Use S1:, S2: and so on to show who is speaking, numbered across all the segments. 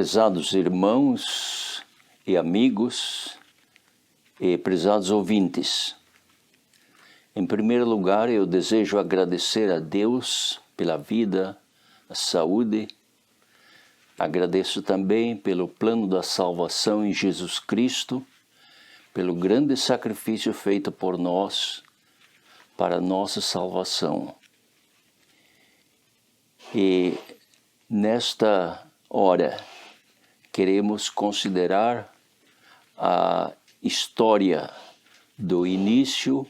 S1: Prezados irmãos e amigos e prezados ouvintes, em primeiro lugar eu desejo agradecer a Deus pela vida, a saúde. Agradeço também pelo plano da salvação em Jesus Cristo, pelo grande sacrifício feito por nós para a nossa salvação. E nesta hora queremos considerar a história do início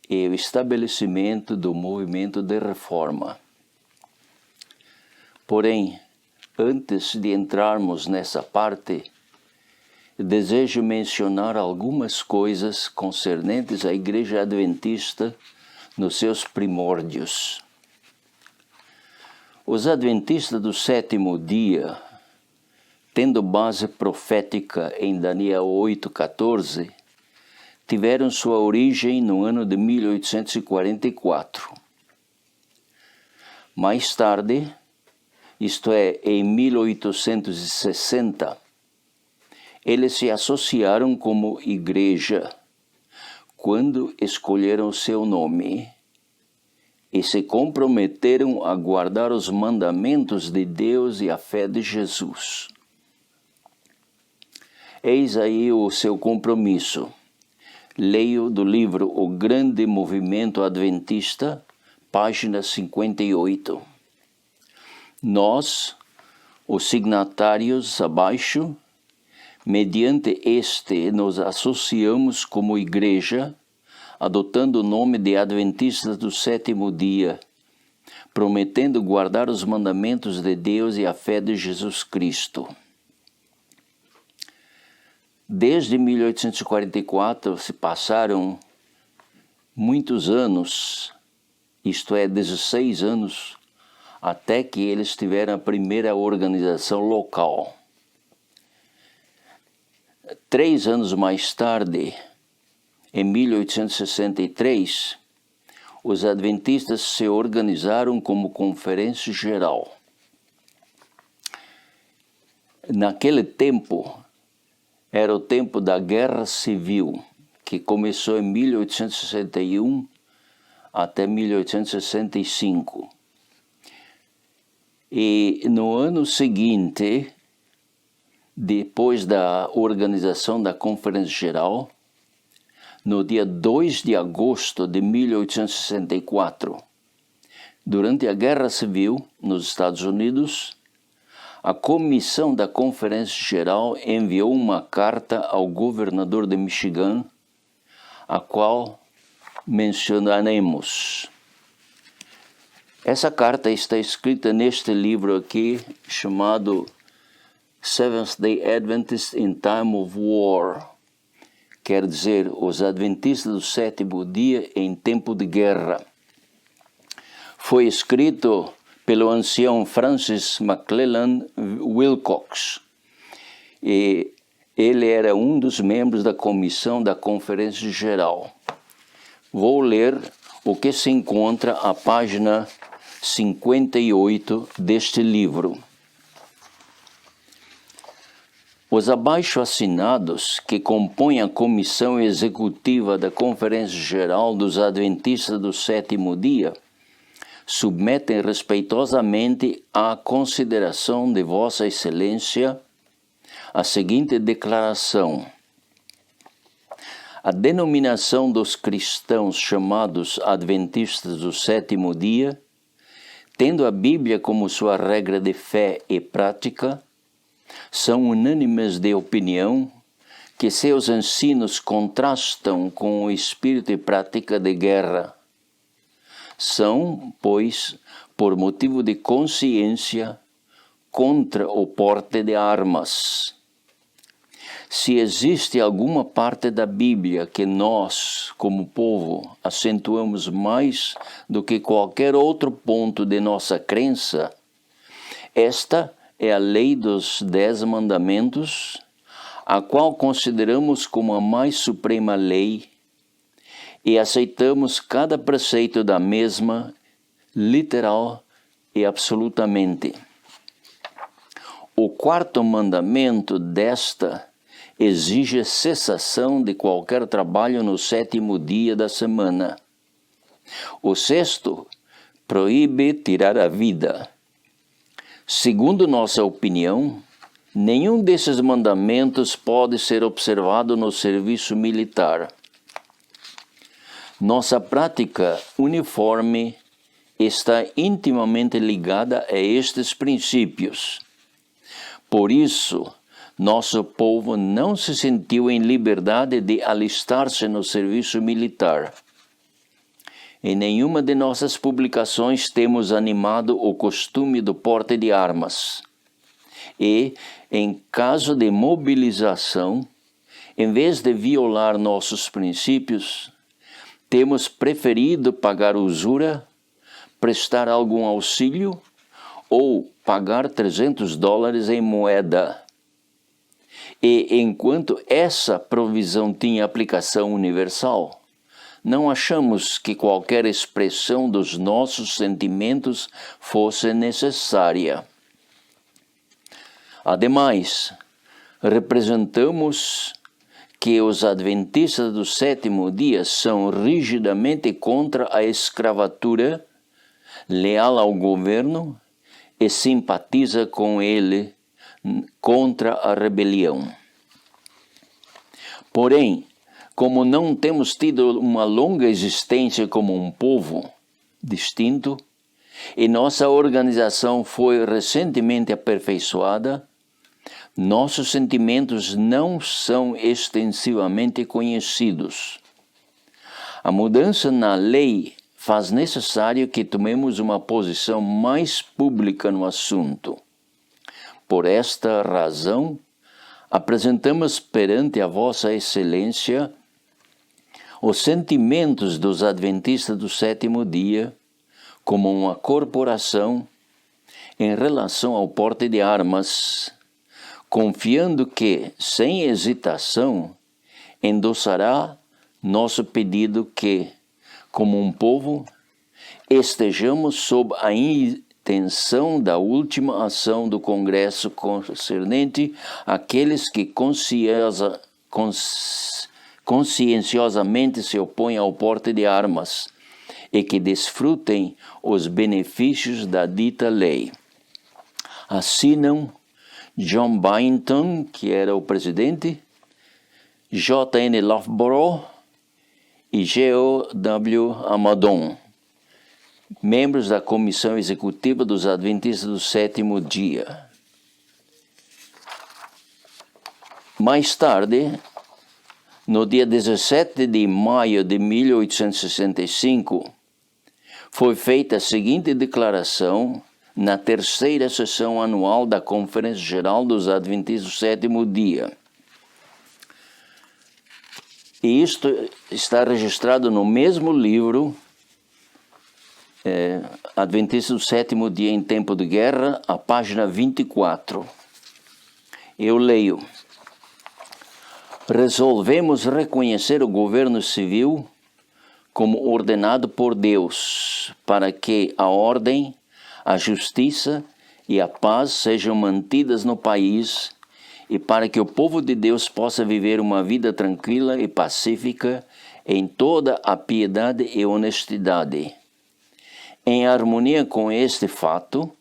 S1: e o estabelecimento do movimento de reforma. Porém, antes de entrarmos nessa parte, desejo mencionar algumas coisas concernentes à Igreja Adventista nos seus primórdios. Os Adventistas do sétimo dia, tendo base profética em Daniel 8,14, tiveram sua origem no ano de 1844. Mais tarde, isto é, em 1860, eles se associaram como igreja quando escolheram seu nome e se comprometeram a guardar os mandamentos de Deus e a fé de Jesus. Eis aí o seu compromisso. Leio do livro O Grande Movimento Adventista, página 58. Nós, os signatários abaixo, mediante este nos associamos como igreja, adotando o nome de Adventistas do sétimo dia, prometendo guardar os mandamentos de Deus e a fé de Jesus Cristo. Desde 1844 se passaram muitos anos, isto é, 16 anos, até que eles tiveram a primeira organização local. 3 anos mais tarde, em 1863, os adventistas se organizaram como Conferência Geral. Naquele tempo, era o tempo da Guerra Civil, que começou em 1861 até 1865. E no ano seguinte, depois da organização da Conferência Geral, no dia 2 de agosto de 1864, durante a Guerra Civil nos Estados Unidos, a comissão da Conferência Geral enviou uma carta ao governador de Michigan, a qual mencionaremos. Essa carta está escrita neste livro aqui, chamado Seventh-day Adventists in Time of War. Quer dizer, os Adventistas do sétimo dia em tempo de guerra. Foi escrito pelo ancião Francis McClellan Wilcox. E ele era um dos membros da comissão da Conferência Geral. Vou ler o que se encontra à página 58 deste livro. Os abaixo assinados, que compõem a comissão executiva da Conferência Geral dos Adventistas do sétimo dia, submetem respeitosamente à consideração de Vossa Excelência a seguinte declaração. A denominação dos cristãos chamados Adventistas do sétimo dia, tendo a Bíblia como sua regra de fé e prática, são unânimes de opinião que seus ensinos contrastam com o espírito e prática de guerra. São, pois, por motivo de consciência, contra o porte de armas. Se existe alguma parte da Bíblia que nós, como povo, acentuamos mais do que qualquer outro ponto de nossa crença, esta é a lei dos 10 mandamentos, a qual consideramos como a mais suprema lei e aceitamos cada preceito da mesma, literal e absolutamente. o quarto mandamento desta exige cessação de qualquer trabalho no sétimo dia da semana. O sexto proíbe tirar a vida. Segundo nossa opinião, nenhum desses mandamentos pode ser observado no serviço militar. Nossa prática uniforme está intimamente ligada a estes princípios. Por isso, nosso povo não se sentiu em liberdade de alistar-se no serviço militar. Em nenhuma de nossas publicações temos animado o costume do porte de armas. E, em caso de mobilização, em vez de violar nossos princípios, temos preferido pagar usura, prestar algum auxílio ou pagar $300 em moeda. E enquanto essa provisão tinha aplicação universal, não achamos que qualquer expressão dos nossos sentimentos fosse necessária. Ademais, representamos que os adventistas do sétimo dia são rigidamente contra a escravatura, leal ao governo e simpatiza com ele contra a rebelião. Porém, como não temos tido uma longa existência como um povo distinto, e nossa organização foi recentemente aperfeiçoada, nossos sentimentos não são extensivamente conhecidos. A mudança na lei faz necessário que tomemos uma posição mais pública no assunto. Por esta razão, apresentamos perante a Vossa Excelência os sentimentos dos adventistas do sétimo dia como uma corporação em relação ao porte de armas, confiando que, sem hesitação, endossará nosso pedido que, como um povo, estejamos sob a intenção da última ação do Congresso concernente àqueles que conscienciosamente se opõem ao porte de armas e que desfrutem os benefícios da dita lei. Assinam John Byington, que era o presidente, J.N. Loughborough e G.O.W. Amadon, membros da Comissão Executiva dos Adventistas do Sétimo Dia. Mais tarde, no dia 17 de maio de 1865, foi feita a seguinte declaração na terceira sessão anual da Conferência Geral dos Adventistas do Sétimo Dia. E isto está registrado no mesmo livro, Adventistas do Sétimo Dia em Tempo de Guerra, a página 24. Eu leio: resolvemos reconhecer o governo civil como ordenado por Deus, para que a ordem, a justiça e a paz sejam mantidas no país e para que o povo de Deus possa viver uma vida tranquila e pacífica em toda a piedade e honestidade. Em harmonia com este fato,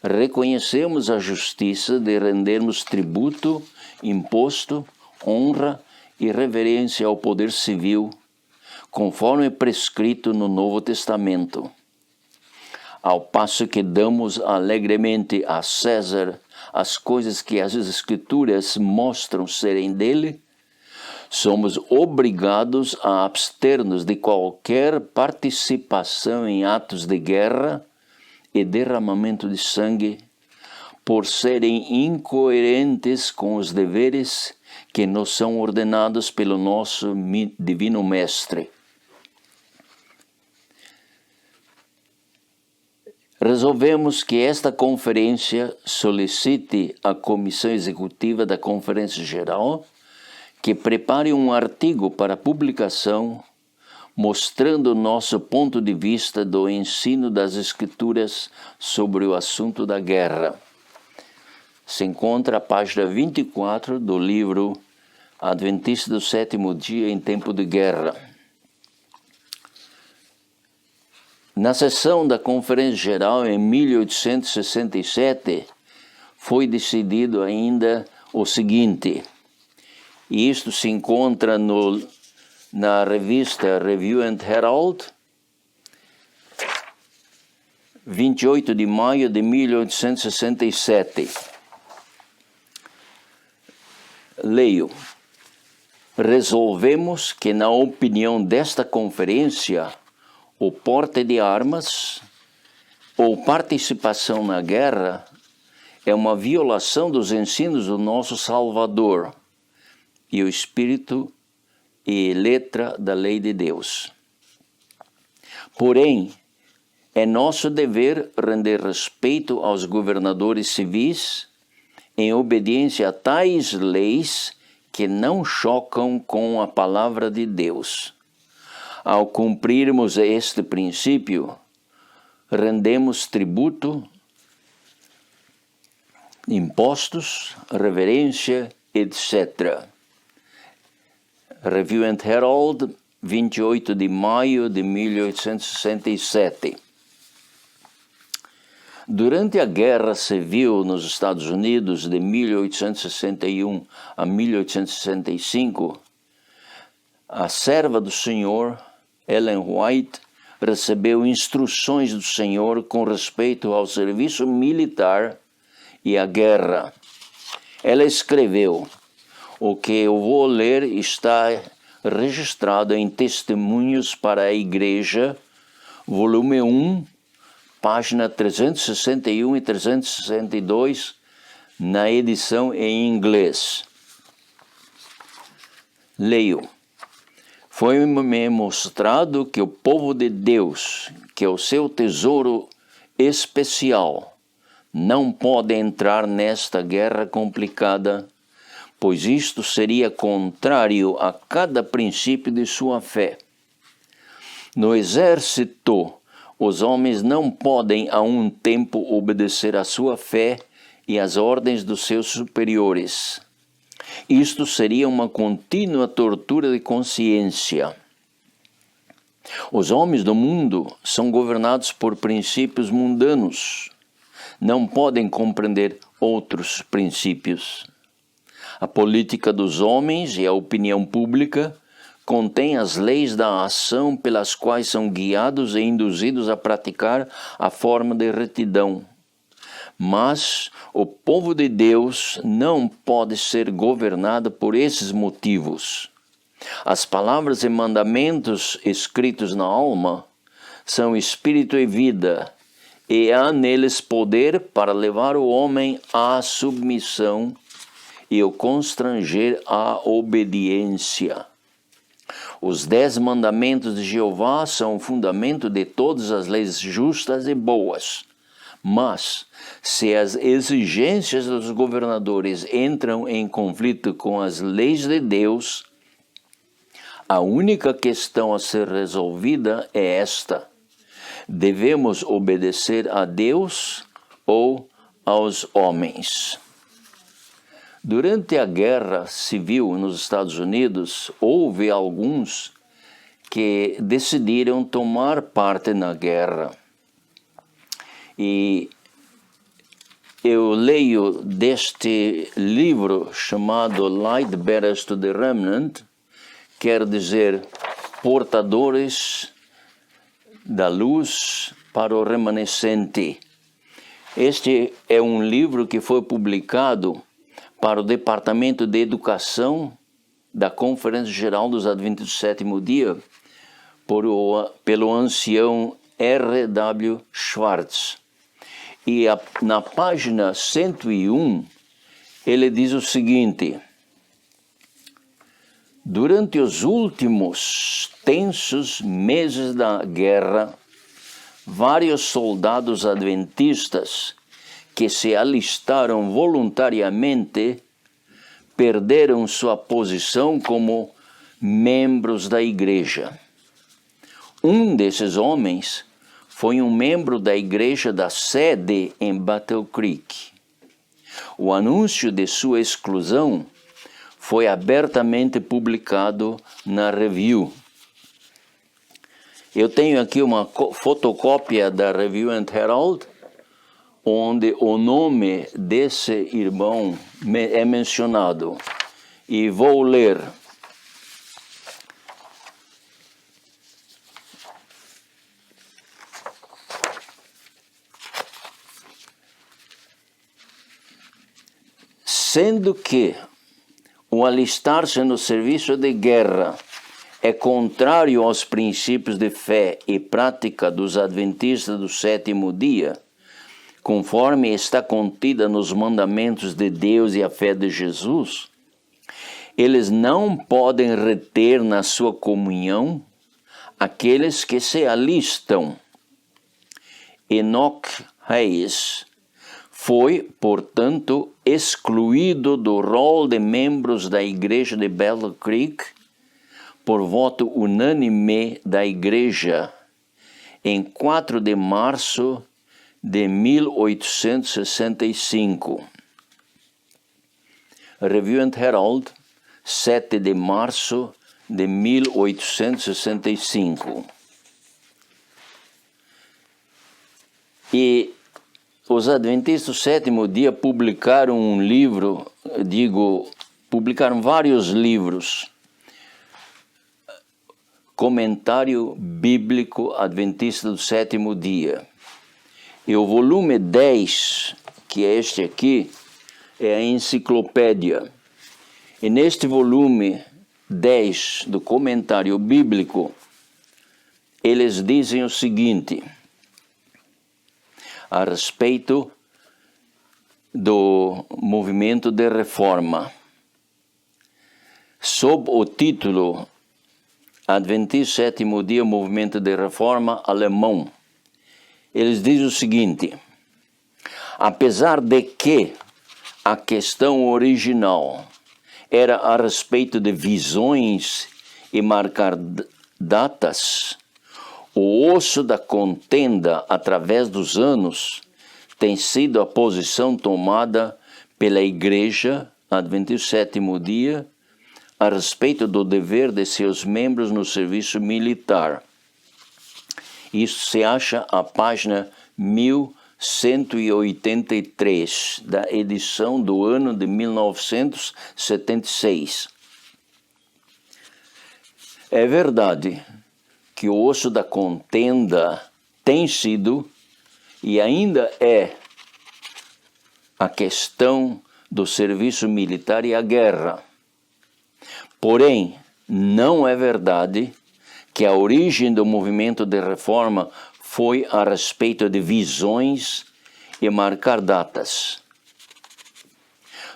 S1: reconhecemos a justiça de rendermos tributo, imposto, honra e reverência ao poder civil, conforme prescrito no Novo Testamento. Ao passo que damos alegremente a César as coisas que as Escrituras mostram serem dele, somos obrigados a abster-nos de qualquer participação em atos de guerra e derramamento de sangue, por serem incoerentes com os deveres que nos são ordenados pelo nosso Divino Mestre. Resolvemos que esta conferência solicite à Comissão Executiva da Conferência Geral que prepare um artigo para publicação mostrando nosso ponto de vista do ensino das Escrituras sobre o assunto da guerra. se encontra a página 24 do livro Adventista do Sétimo Dia em Tempo de Guerra. Na sessão da Conferência Geral em 1867, foi decidido ainda o seguinte, e isto se encontra na revista Review and Herald, 28 de maio de 1867. Leio. Resolvemos que, na opinião desta conferência, o porte de armas ou participação na guerra é uma violação dos ensinos do nosso Salvador e o espírito e letra da lei de Deus. Porém, é nosso dever render respeito aos governadores civis em obediência a tais leis que não chocam com a palavra de Deus. Ao cumprirmos este princípio, rendemos tributo, impostos, reverência, etc. Review and Herald, 28 de maio de 1867. Durante a Guerra Civil nos Estados Unidos de 1861 a 1865, a serva do Senhor, Ellen White, recebeu instruções do Senhor com respeito ao serviço militar e à guerra. Ela escreveu: o que eu vou ler está registrado em Testemunhos para a Igreja, volume 1, página 361 e 362, na edição em inglês. Leio. Foi-me mostrado que o povo de Deus, que é o seu tesouro especial, não pode entrar nesta guerra complicada, pois isto seria contrário a cada princípio de sua fé. No exército, os homens não podem a um tempo obedecer à sua fé e às ordens dos seus superiores. Isto seria uma contínua tortura de consciência. Os homens do mundo são governados por princípios mundanos. Não podem compreender outros princípios. A política dos homens e a opinião pública contém as leis da ação pelas quais são guiados e induzidos a praticar a forma de retidão. Mas o povo de Deus não pode ser governado por esses motivos. As palavras e mandamentos escritos na alma são espírito e vida, e há neles poder para levar o homem à submissão e o constranger à obediência. Os 10 mandamentos de Jeová são o fundamento de todas as leis justas e boas. Mas, se as exigências dos governadores entram em conflito com as leis de Deus, a única questão a ser resolvida é esta: devemos obedecer a Deus ou aos homens? Durante a Guerra Civil nos Estados Unidos, houve alguns que decidiram tomar parte na guerra. E eu leio deste livro chamado Light Bearers to the Remnant, quer dizer, portadores da luz para o remanescente. Este é um livro que foi publicado para o Departamento de Educação da Conferência Geral dos Adventistas do Sétimo Dia, pelo ancião R.W. Schwartz. E na página 101, ele diz o seguinte: durante os últimos tensos meses da guerra, vários soldados adventistas que se alistaram voluntariamente perderam sua posição como membros da igreja. Um desses homens foi um membro da igreja da sede em Battle Creek. O anúncio de sua exclusão foi abertamente publicado na Review. Eu tenho aqui uma fotocópia da Review and Herald, onde o nome desse irmão é mencionado. E vou ler. Sendo que o alistar-se no serviço de guerra é contrário aos princípios de fé e prática dos adventistas do sétimo dia, conforme está contida nos mandamentos de Deus e a fé de Jesus, eles não podem reter na sua comunhão aqueles que se alistam. Enoch Hayes foi, portanto, excluído do rol de membros da igreja de Battle Creek por voto unânime da igreja em 4 de março de 1865. Review and Herald, 7 de março de 1865. E os adventistas do sétimo dia publicaram um livro, publicaram vários livros. Comentário Bíblico Adventista do Sétimo Dia. E o volume 10, que é este aqui, é a enciclopédia. E neste volume 10 do Comentário Bíblico, eles dizem o seguinte, a respeito do movimento de reforma. Sob o título Adventista Sétimo Dia, Movimento de Reforma Alemão, eles dizem o seguinte: apesar de que a questão original era a respeito de visões e marcar datas, o osso da contenda através dos anos tem sido a posição tomada pela Igreja Adventista Sétimo Dia a respeito do dever de seus membros no serviço militar. Isso se acha à página 1183 da edição do ano de 1976. É verdade que o osso da contenda tem sido e ainda é a questão do serviço militar e a guerra. Porém, não é verdade que a origem do movimento de reforma foi a respeito de visões e marcar datas.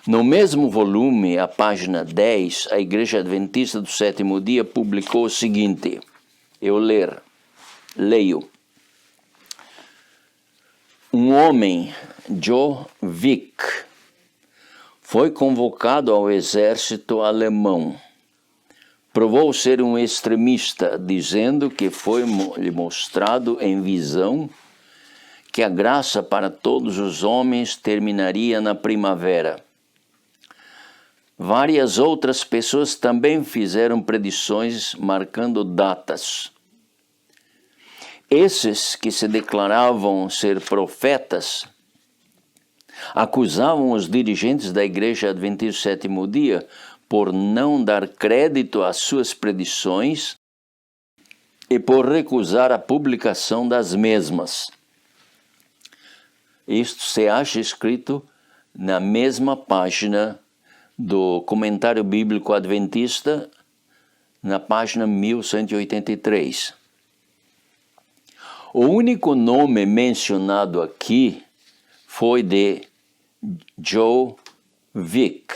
S1: No mesmo volume, a página 10, a Igreja Adventista do Sétimo Dia publicou o seguinte, eu leio. Um homem, Joe Vick, foi convocado ao exército alemão. Provou ser um extremista, dizendo que foi-lhe mostrado em visão que a graça para todos os homens terminaria na primavera. Várias outras pessoas também fizeram predições marcando datas. Esses que se declaravam ser profetas acusavam os dirigentes da Igreja Adventista do Sétimo Dia por não dar crédito às suas predições e por recusar a publicação das mesmas. Isto se acha escrito na mesma página do Comentário Bíblico Adventista, na página 1183. O único nome mencionado aqui foi de Joe Vick.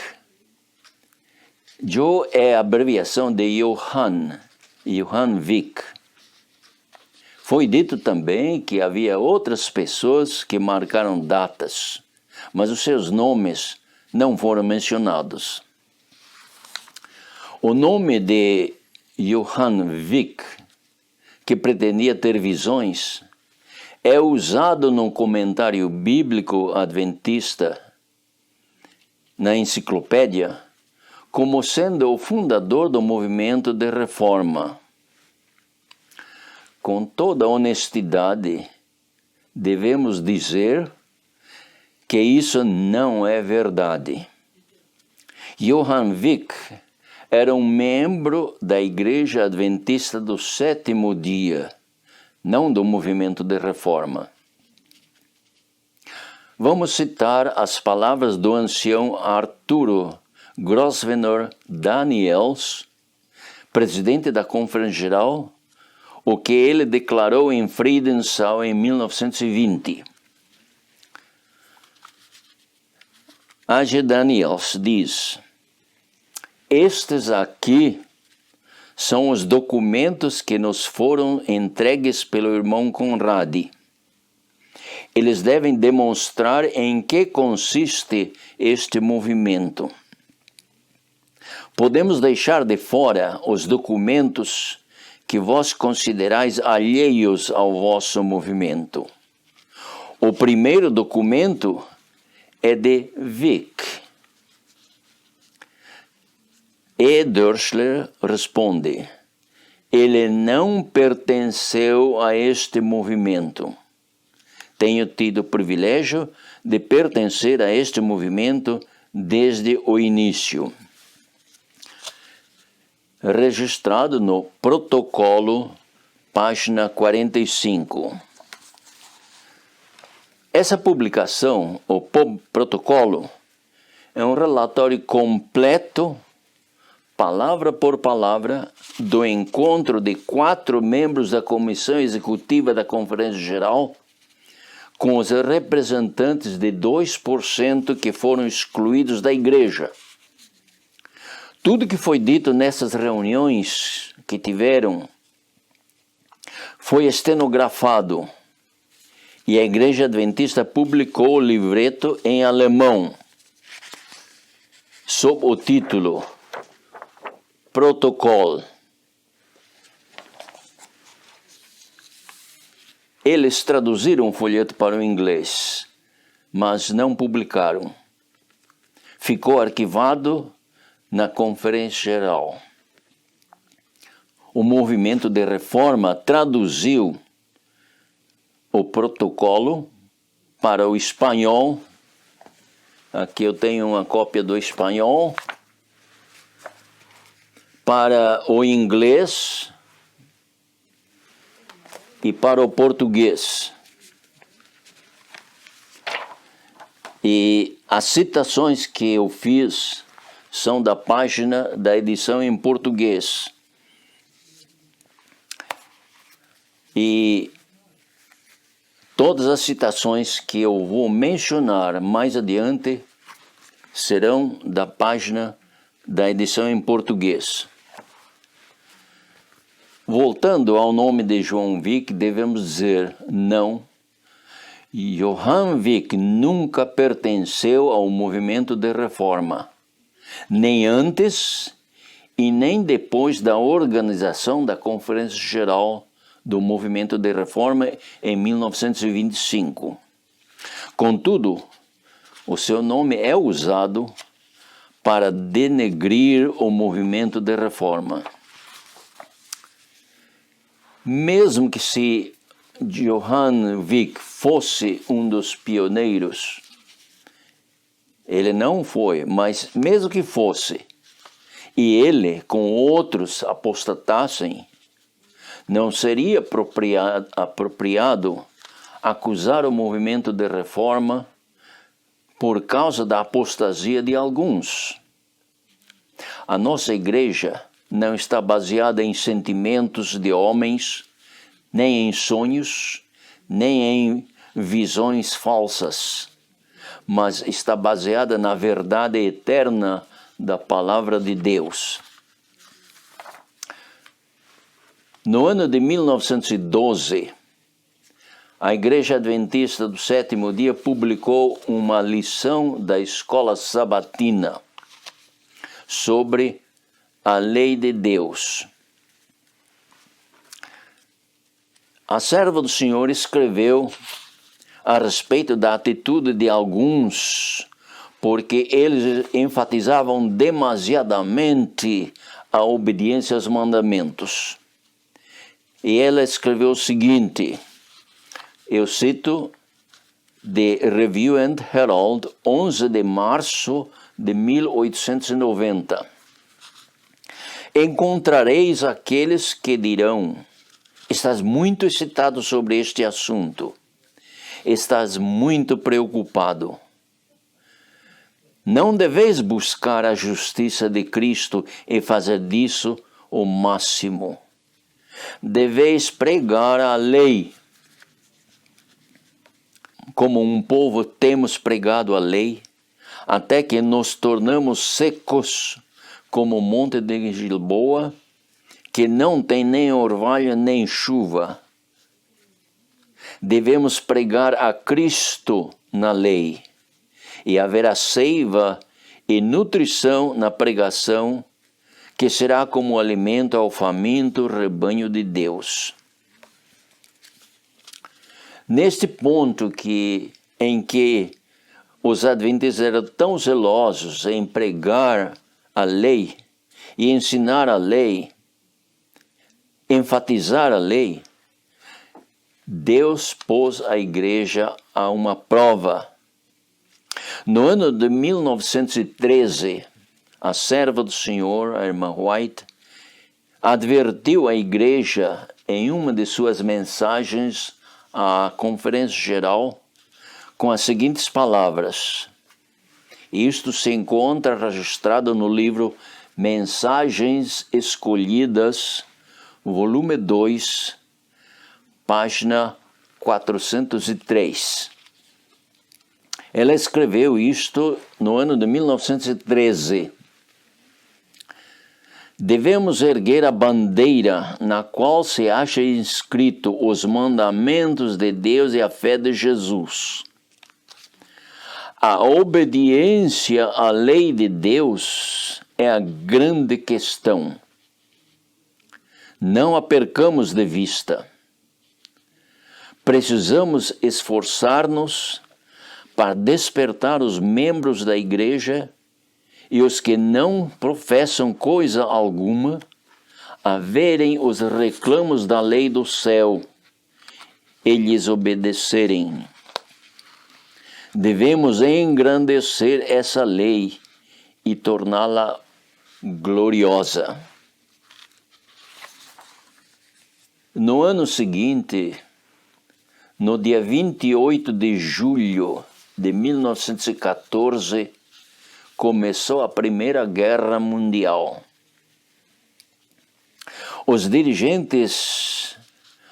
S1: Joe é a abreviação de Johann Vick. Foi dito também que havia outras pessoas que marcaram datas, mas os seus nomes não foram mencionados. O nome de Johann Vick, que pretendia ter visões, é usado no Comentário Bíblico Adventista na enciclopédia como sendo o fundador do movimento de reforma. Com toda honestidade, devemos dizer que isso não é verdade. Johann Wick era um membro da Igreja Adventista do Sétimo Dia, não do movimento de reforma. Vamos citar as palavras do ancião Arturo Grosvenor Daniels, presidente da Conferência Geral, o que ele declarou em Friedensau em 1920. A.G. Daniels diz: estes aqui são os documentos que nos foram entregues pelo irmão Conradi. Eles devem demonstrar em que consiste este movimento. Podemos deixar de fora os documentos que vós considerais alheios ao vosso movimento. O primeiro documento é de Wick. E. Dörschler responde: ele não pertenceu a este movimento. Tenho tido o privilégio de pertencer a este movimento desde o início. Registrado no protocolo, página 45. Essa publicação, o protocolo, é um relatório completo, palavra por palavra, do encontro de 4 membros da Comissão Executiva da Conferência Geral com os representantes de 2% que foram excluídos da Igreja. Tudo que foi dito nessas reuniões que tiveram foi estenografado e a Igreja Adventista publicou o livreto em alemão sob o título Protocol. Eles traduziram o folheto para o inglês, mas não publicaram. Ficou arquivado na Conferência Geral. O movimento de reforma traduziu o protocolo para o espanhol. Aqui eu tenho uma cópia do espanhol. Para o inglês e para o português. E as citações que eu fiz são da página da edição em português. E todas as citações que eu vou mencionar mais adiante serão da página da edição em português. Voltando ao nome de Johann Wick, devemos dizer não. Johann Wick nunca pertenceu ao movimento de reforma, nem antes e nem depois da organização da Conferência Geral do Movimento de Reforma em 1925. Contudo, o seu nome é usado para denegrir o movimento de reforma. Mesmo que se Johann Wick fosse um dos pioneiros, ele não foi, mas mesmo que fosse, e ele com outros apostatassem, não seria apropriado acusar o movimento de reforma por causa da apostasia de alguns. A nossa igreja não está baseada em sentimentos de homens, nem em sonhos, nem em visões falsas, mas está baseada na verdade eterna da palavra de Deus. No ano de 1912, a Igreja Adventista do Sétimo Dia publicou uma lição da Escola Sabatina sobre a lei de Deus. A serva do Senhor escreveu a respeito da atitude de alguns porque eles enfatizavam demasiadamente a obediência aos mandamentos. E ela escreveu o seguinte, eu cito de Review and Herald, 11 de março de 1890. Encontrareis aqueles que dirão, estás muito excitado sobre este assunto, estás muito preocupado. Não deveis buscar a justiça de Cristo e fazer disso o máximo. Deveis pregar a lei. Como um povo temos pregado a lei, até que nos tornamos secos como o monte de Gilboa, que não tem nem orvalho nem chuva. Devemos pregar a Cristo na lei, e haverá seiva e nutrição na pregação, que será como alimento ao faminto rebanho de Deus. Neste ponto em que os adventistas eram tão zelosos em pregar a lei e ensinar a lei, enfatizar a lei, Deus pôs a igreja a uma prova. No ano de 1913, a serva do Senhor, a irmã White, advertiu a igreja em uma de suas mensagens à Conferência Geral com as seguintes palavras. Isto se encontra registrado no livro Mensagens Escolhidas, volume 2, página 403. Ela escreveu isto no ano de 1913. Devemos erguer a bandeira na qual se acha inscrito os mandamentos de Deus e a fé de Jesus. A obediência à lei de Deus é a grande questão. Não a percamos de vista. Precisamos esforçar-nos para despertar os membros da igreja e os que não professam coisa alguma a verem os reclamos da lei do céu e lhes obedecerem. Devemos engrandecer essa lei e torná-la gloriosa. No ano seguinte, no dia 28 de julho de 1914, começou a Primeira Guerra Mundial. Os dirigentes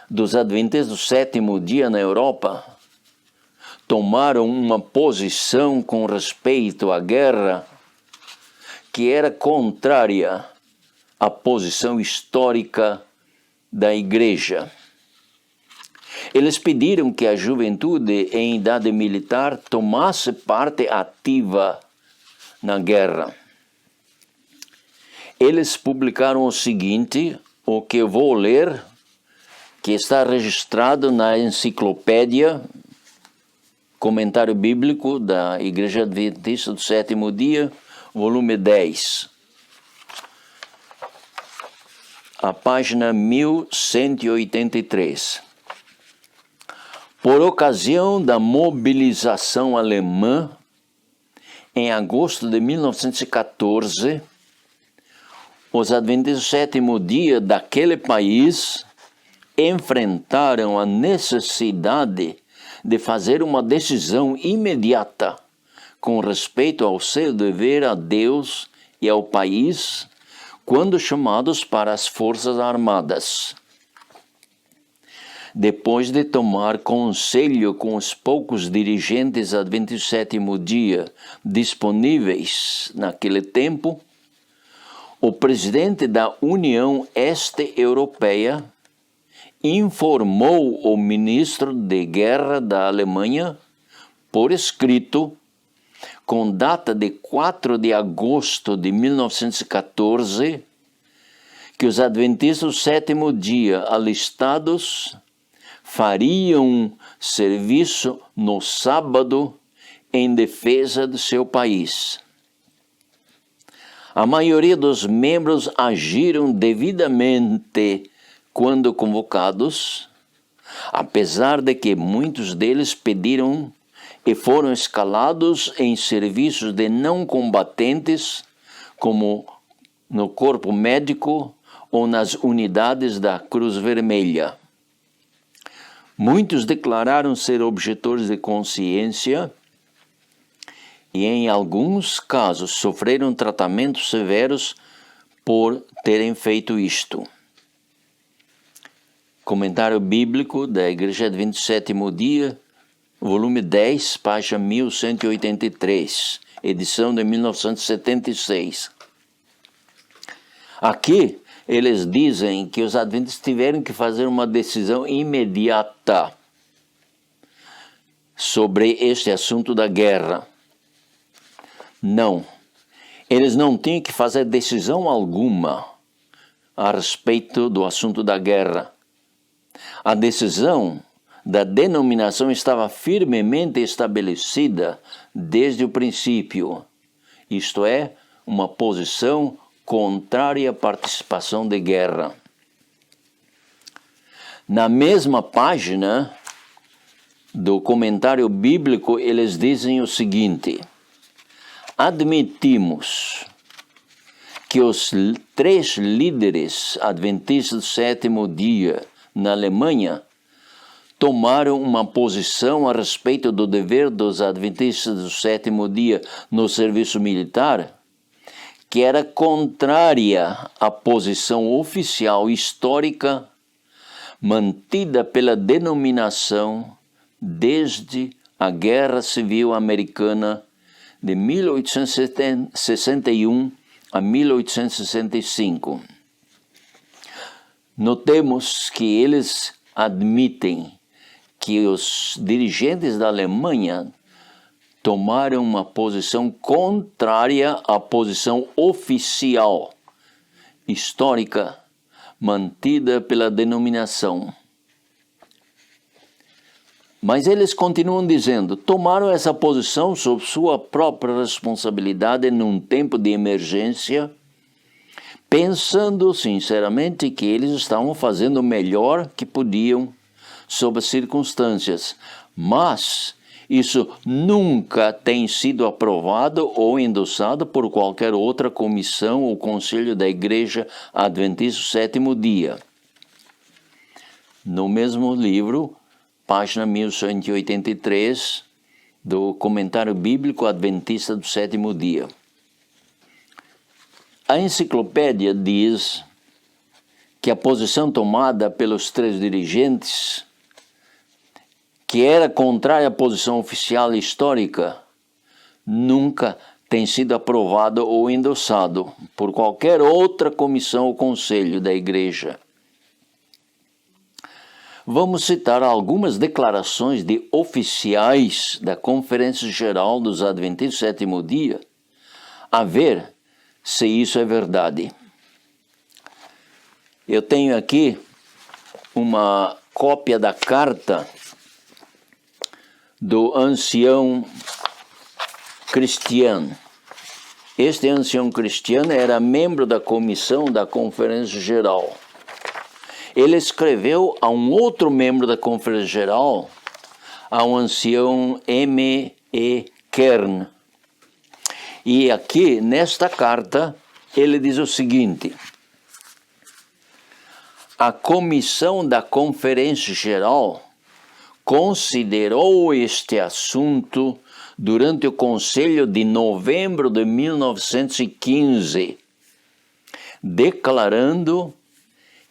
S1: dos Adventistas do Sétimo Dia na Europa tomaram uma posição com respeito à guerra que era contrária à posição histórica da Igreja. Eles pediram que a juventude em idade militar tomasse parte ativa na guerra. Eles publicaram o seguinte, o que eu vou ler, que está registrado na enciclopédia, comentário bíblico da Igreja Adventista do Sétimo Dia, volume 10. A página 1183. Por ocasião da mobilização alemã, em agosto de 1914, os adventistas do sétimo dia daquele país enfrentaram a necessidade de fazer uma decisão imediata com respeito ao seu dever a Deus e ao país quando chamados para as Forças Armadas. Depois de tomar conselho com os poucos dirigentes adventistas do sétimo dia disponíveis naquele tempo, o presidente da União Este-Europeia informou o ministro de Guerra da Alemanha, por escrito, com data de 4 de agosto de 1914, que os adventistas do sétimo dia alistados fariam serviço no sábado em defesa do seu país. A maioria dos membros agiram devidamente quando convocados, apesar de que muitos deles pediram e foram escalados em serviços de não combatentes, como no corpo médico ou nas unidades da Cruz Vermelha. Muitos declararam ser objetores de consciência e, em alguns casos, sofreram tratamentos severos por terem feito isto. Comentário Bíblico da Igreja do 27º Dia, volume 10, página 1183, edição de 1976. Aqui, eles dizem que os adventistas tiveram que fazer uma decisão imediata sobre este assunto da guerra. Não, eles não tinham que fazer decisão alguma a respeito do assunto da guerra. A decisão da denominação estava firmemente estabelecida desde o princípio, isto é, uma posição contrária à participação de guerra. Na mesma página do comentário bíblico, eles dizem o seguinte: admitimos que os 3 líderes adventistas do 7º dia na Alemanha tomaram uma posição a respeito do dever dos adventistas do 7º dia no serviço militar que era contrária à posição oficial histórica mantida pela denominação desde a Guerra Civil Americana de 1861 a 1865. Notemos que eles admitem que os dirigentes da Alemanha tomaram uma posição contrária à posição oficial histórica mantida pela denominação. Mas eles continuam dizendo, tomaram essa posição sob sua própria responsabilidade num tempo de emergência, pensando sinceramente que eles estavam fazendo o melhor que podiam sob as circunstâncias, mas isso nunca tem sido aprovado ou endossado por qualquer outra comissão ou conselho da Igreja Adventista do 7º dia. No mesmo livro, página 1183, do Comentário Bíblico Adventista do 7º dia. A enciclopédia diz que a posição tomada pelos 3 dirigentes, que era contrária à posição oficial e histórica, nunca tem sido aprovado ou endossado por qualquer outra comissão ou conselho da Igreja. Vamos citar algumas declarações de oficiais da Conferência Geral dos Adventistas do 7º dia, a ver se isso é verdade. Eu tenho aqui uma cópia da carta do ancião Christian. Este ancião Christian era membro da comissão da Conferência Geral. Ele escreveu a um outro membro da Conferência Geral, a um ancião M.E. Kern. E aqui, nesta carta, ele diz o seguinte: a comissão da Conferência Geral considerou este assunto durante o Conselho de novembro de 1915, declarando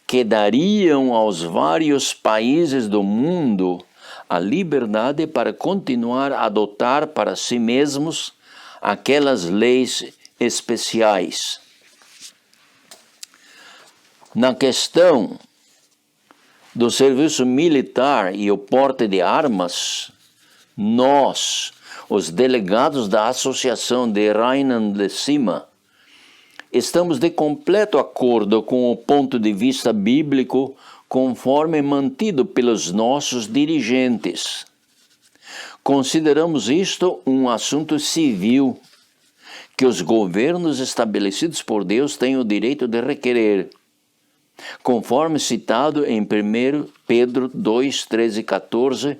S1: que dariam aos vários países do mundo a liberdade para continuar a adotar para si mesmos aquelas leis especiais. Na questão do serviço militar e o porte de armas, nós, os delegados da Associação de Rheinland-Pfalz, estamos de completo acordo com o ponto de vista bíblico conforme mantido pelos nossos dirigentes. Consideramos isto um assunto civil, que os governos estabelecidos por Deus têm o direito de requerer, conforme citado em 1 Pedro 2, 13 e 14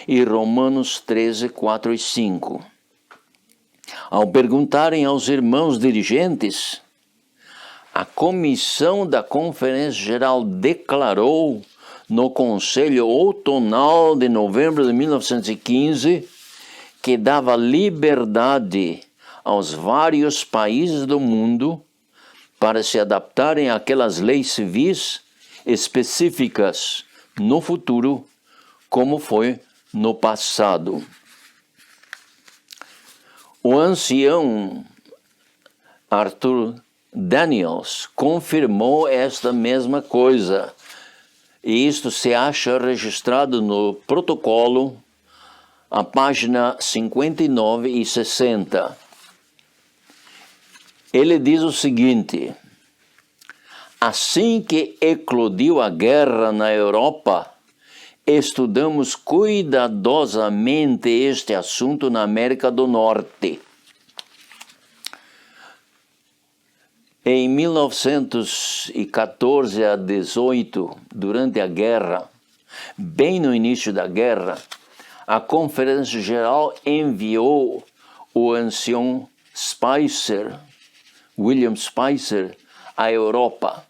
S1: e Romanos 13, 4 e 5. Ao perguntarem aos irmãos dirigentes, a comissão da Conferência Geral declarou no Conselho Outonal de novembro de 1915 que dava liberdade aos vários países do mundo para se adaptarem àquelas leis civis específicas no futuro, como foi no passado. O ancião Arthur Daniels confirmou esta mesma coisa, e isto se acha registrado no protocolo, a página 59 e 60. Ele diz o seguinte: assim que eclodiu a guerra na Europa, estudamos cuidadosamente este assunto na América do Norte. Em 1914 a 18, durante a guerra, bem no início da guerra, a Conferência Geral enviou o ancião Spicer, William Spicer, à Europa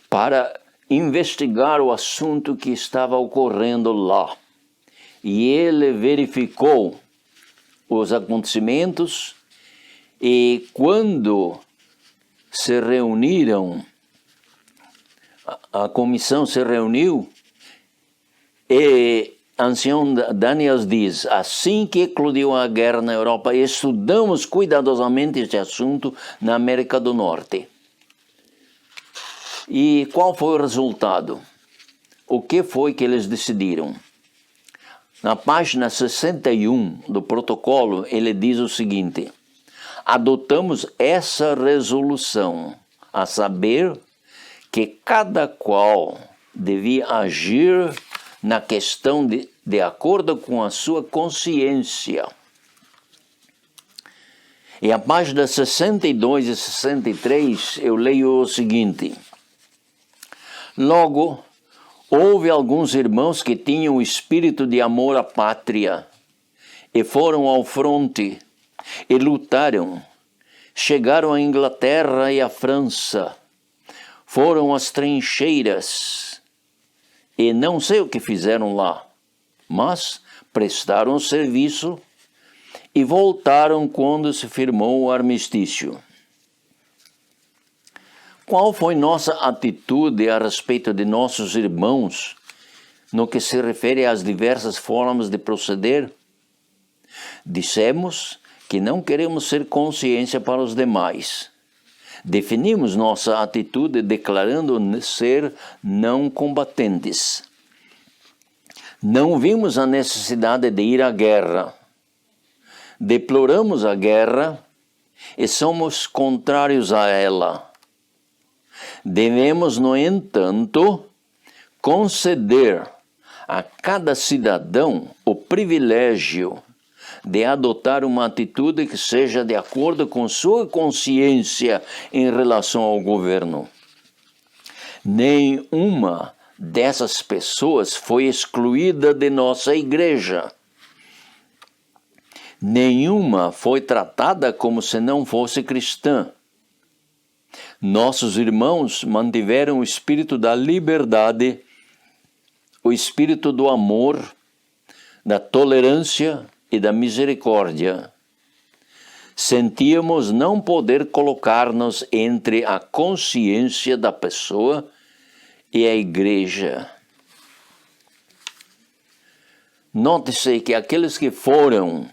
S1: para investigar o assunto que estava ocorrendo lá. E ele verificou os acontecimentos, e quando se reuniram, a comissão se reuniu, e ancião Daniels diz: assim que eclodiu a guerra na Europa, estudamos cuidadosamente este assunto na América do Norte. E qual foi o resultado? O que foi que eles decidiram? Na página 61 do protocolo, ele diz o seguinte: adotamos essa resolução, a saber que cada qual devia agir na questão de acordo com a sua consciência. E a página 62 e 63 eu leio o seguinte: logo, houve alguns irmãos que tinham o espírito de amor à pátria e foram ao fronte e lutaram, chegaram à Inglaterra e à França, foram às trincheiras e não sei o que fizeram lá, mas prestaram serviço e voltaram quando se firmou o armistício. Qual foi nossa atitude a respeito de nossos irmãos no que se refere às diversas formas de proceder? Dissemos que não queremos ser consciência para os demais. Definimos nossa atitude declarando ser não combatentes. Não vimos a necessidade de ir à guerra. Deploramos a guerra e somos contrários a ela. Devemos, no entanto, conceder a cada cidadão o privilégio de adotar uma atitude que seja de acordo com sua consciência em relação ao governo. Nenhuma dessas pessoas foi excluída de nossa igreja. Nenhuma foi tratada como se não fosse cristã. Nossos irmãos mantiveram o espírito da liberdade, o espírito do amor, da tolerância e da misericórdia. Sentíamos não poder colocar-nos entre a consciência da pessoa e a igreja. Note-se que aqueles que foram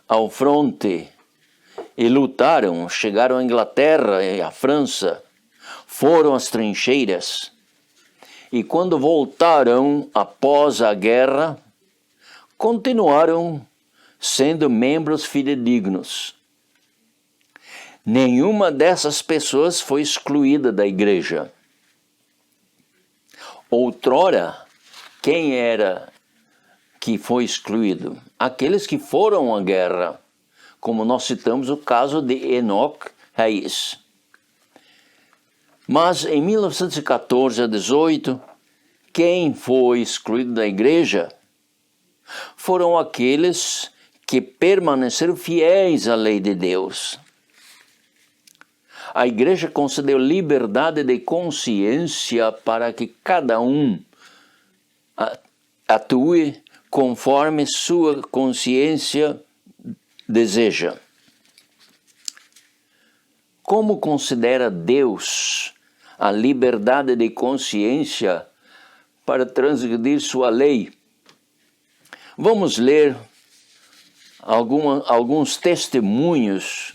S1: ao fronte e lutaram, chegaram à Inglaterra e à França, foram às trincheiras, e quando voltaram após a guerra, continuaram sendo membros fidedignos. Nenhuma dessas pessoas foi excluída da igreja. Outrora, quem era que foi excluído? Aqueles que foram à guerra, como nós citamos o caso de Enoch Reis. Mas em 1914 a 18, quem foi excluído da igreja foram aqueles que permaneceram fiéis à lei de Deus. A igreja concedeu liberdade de consciência para que cada um atue conforme sua consciência deseja. Como considera Deus a liberdade de consciência para transgredir sua lei? Vamos ler alguns testemunhos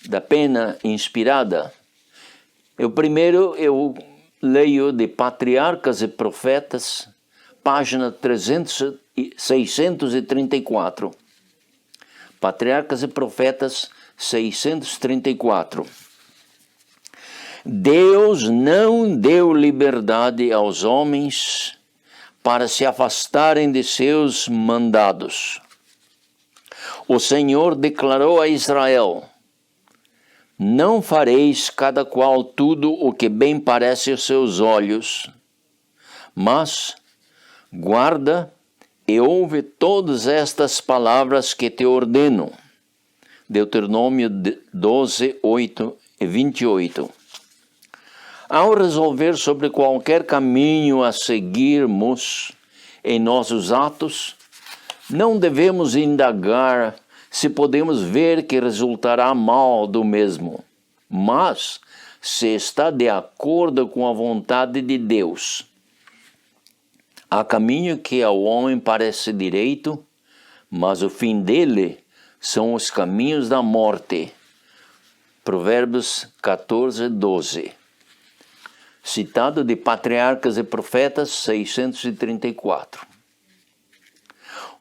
S1: da pena inspirada. Primeiro eu leio de Patriarcas e Profetas, página 634. Patriarcas e Profetas 634. Deus não deu liberdade aos homens para se afastarem de seus mandados. O Senhor declarou a Israel: não fareis cada qual tudo o que bem parece aos seus olhos, mas guarda e ouve todas estas palavras que te ordeno. Deuteronômio 12, 8 e 28. Ao resolver sobre qualquer caminho a seguirmos em nossos atos, não devemos indagar se podemos ver que resultará mal do mesmo, mas se está de acordo com a vontade de Deus. Há caminho que ao homem parece direito, mas o fim dele são os caminhos da morte. Provérbios 14, 12. Citado de Patriarcas e Profetas 634.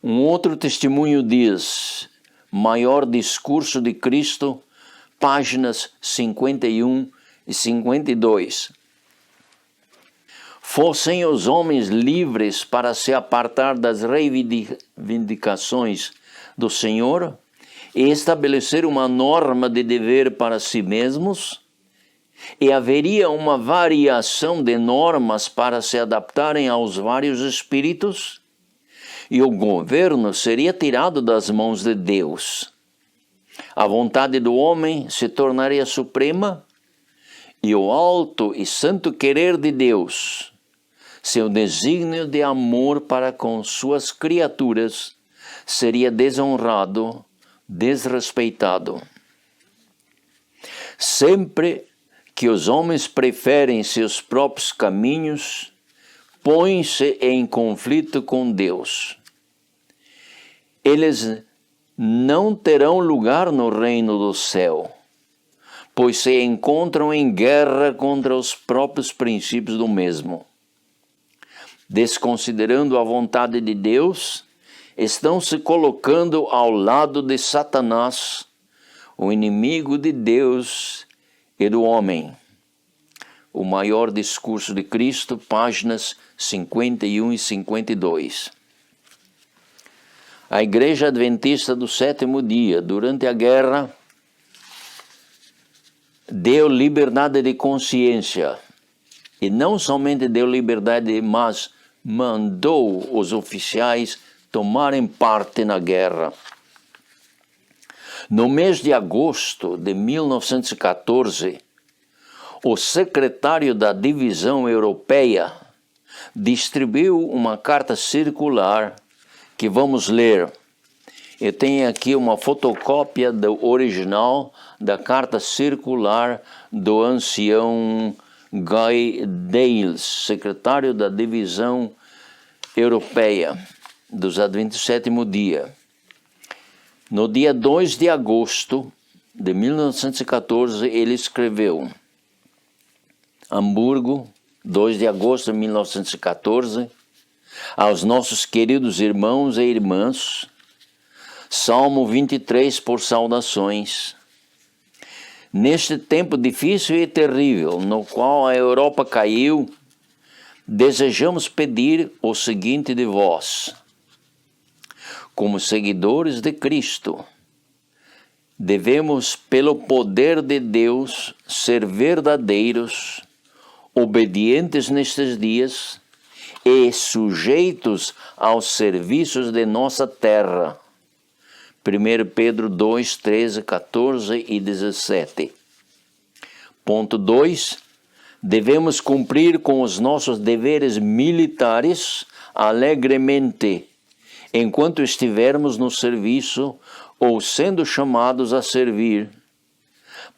S1: Um outro testemunho diz: Maior Discurso de Cristo, páginas 51 e 52. Fossem os homens livres para se apartar das reivindicações do Senhor e estabelecer uma norma de dever para si mesmos, e haveria uma variação de normas para se adaptarem aos vários espíritos, e o governo seria tirado das mãos de Deus. A vontade do homem se tornaria suprema, e o alto e santo querer de Deus, seu desígnio de amor para com suas criaturas, seria desonrado, desrespeitado. Sempre que os homens preferem seus próprios caminhos, põem-se em conflito com Deus. Eles não terão lugar no reino do céu, pois se encontram em guerra contra os próprios princípios do mesmo. Desconsiderando a vontade de Deus, estão se colocando ao lado de Satanás, o inimigo de Deus e do homem. O Maior Discurso de Cristo, páginas 51 e 52. A Igreja Adventista do Sétimo Dia, durante a guerra, deu liberdade de consciência. E não somente deu liberdade, mas mandou os oficiais tomarem parte na guerra. No mês de agosto de 1914, o secretário da Divisão Europeia distribuiu uma carta circular que vamos ler. Eu tenho aqui uma fotocópia do original da carta circular do ancião Guy Dales, secretário da Divisão Europeia dos Adventistas do Sétimo Dia. No dia 2 de agosto de 1914, ele escreveu: Hamburgo, 2 de agosto de 1914, aos nossos queridos irmãos e irmãs, Salmo 23 por saudações. Neste tempo difícil e terrível, no qual a Europa caiu, desejamos pedir o seguinte de vós: como seguidores de Cristo, devemos, pelo poder de Deus, ser verdadeiros, obedientes nestes dias e sujeitos aos serviços de nossa terra. 1 Pedro 2, 13, 14 e 17. Ponto 2. Devemos cumprir com os nossos deveres militares alegremente, enquanto estivermos no serviço ou sendo chamados a servir,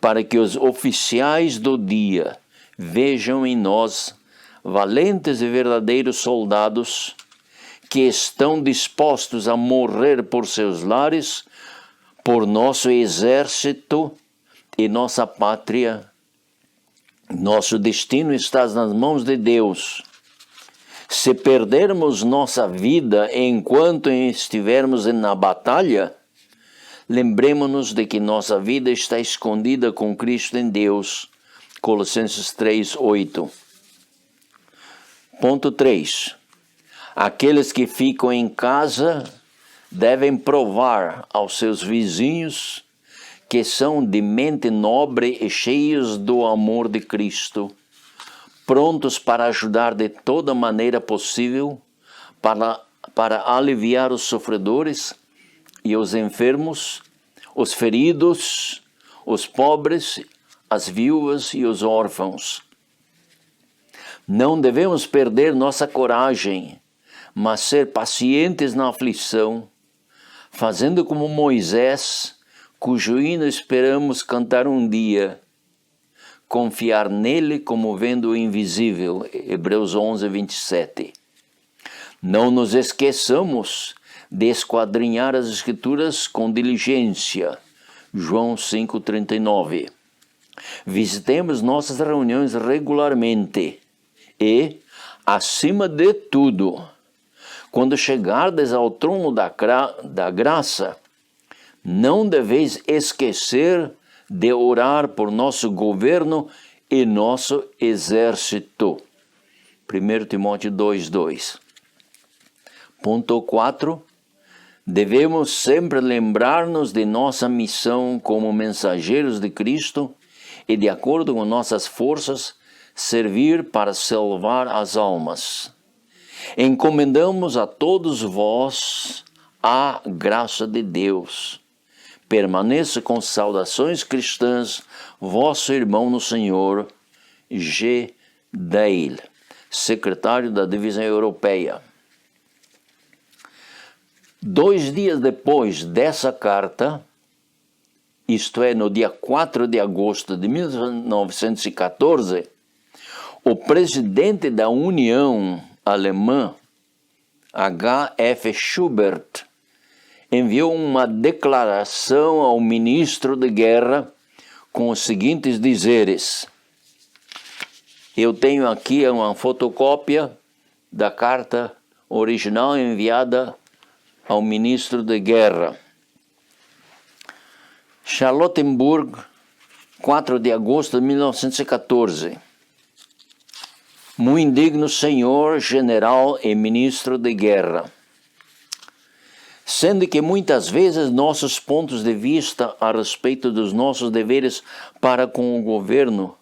S1: para que os oficiais do dia vejam em nós valentes e verdadeiros soldados que estão dispostos a morrer por seus lares, por nosso exército e nossa pátria. Nosso destino está nas mãos de Deus. Se perdermos nossa vida enquanto estivermos na batalha, lembremos-nos de que nossa vida está escondida com Cristo em Deus. Colossenses 3, 8. Ponto 3. Aqueles que ficam em casa devem provar aos seus vizinhos que são de mente nobre e cheios do amor de Cristo, prontos para ajudar de toda maneira possível para aliviar os sofredores e os enfermos, os feridos, os pobres, as viúvas e os órfãos. Não devemos perder nossa coragem, mas ser pacientes na aflição, fazendo como Moisés, cujo hino esperamos cantar um dia, confiar nele como vendo o invisível. Hebreus 11, 27. Não nos esqueçamos de esquadrinhar as Escrituras com diligência. João 5, 39. Visitemos nossas reuniões regularmente e, acima de tudo, quando chegardes ao trono da graça, não deveis esquecer de orar por nosso governo e nosso exército. 1 Timóteo 2, 2. Ponto 4. Devemos sempre lembrar-nos de nossa missão como mensageiros de Cristo e, de acordo com nossas forças, servir para salvar as almas. Encomendamos a todos vós a graça de Deus. Permaneça com saudações cristãs, vosso irmão no Senhor, G. Dale, secretário da Divisão Europeia. 2 dias depois dessa carta, isto é, no dia 4 de agosto de 1914, o presidente da União Alemã, H.F. Schubert, enviou uma declaração ao ministro de guerra com os seguintes dizeres. Eu tenho aqui uma fotocópia da carta original enviada ao ministro de guerra. Charlottenburg, 4 de agosto de 1914. Muito indigno senhor general e ministro de guerra. Sendo que muitas vezes nossos pontos de vista a respeito dos nossos deveres para com o governo,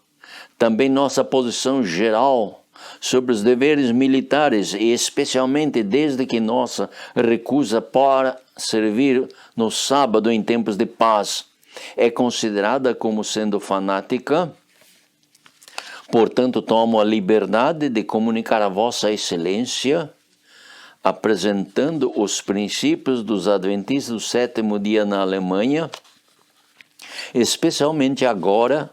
S1: também nossa posição geral sobre os deveres militares e especialmente desde que nossa recusa para servir no sábado em tempos de paz é considerada como sendo fanática, portanto tomo a liberdade de comunicar a vossa excelência, apresentando os princípios dos adventistas do sétimo dia na Alemanha, especialmente agora,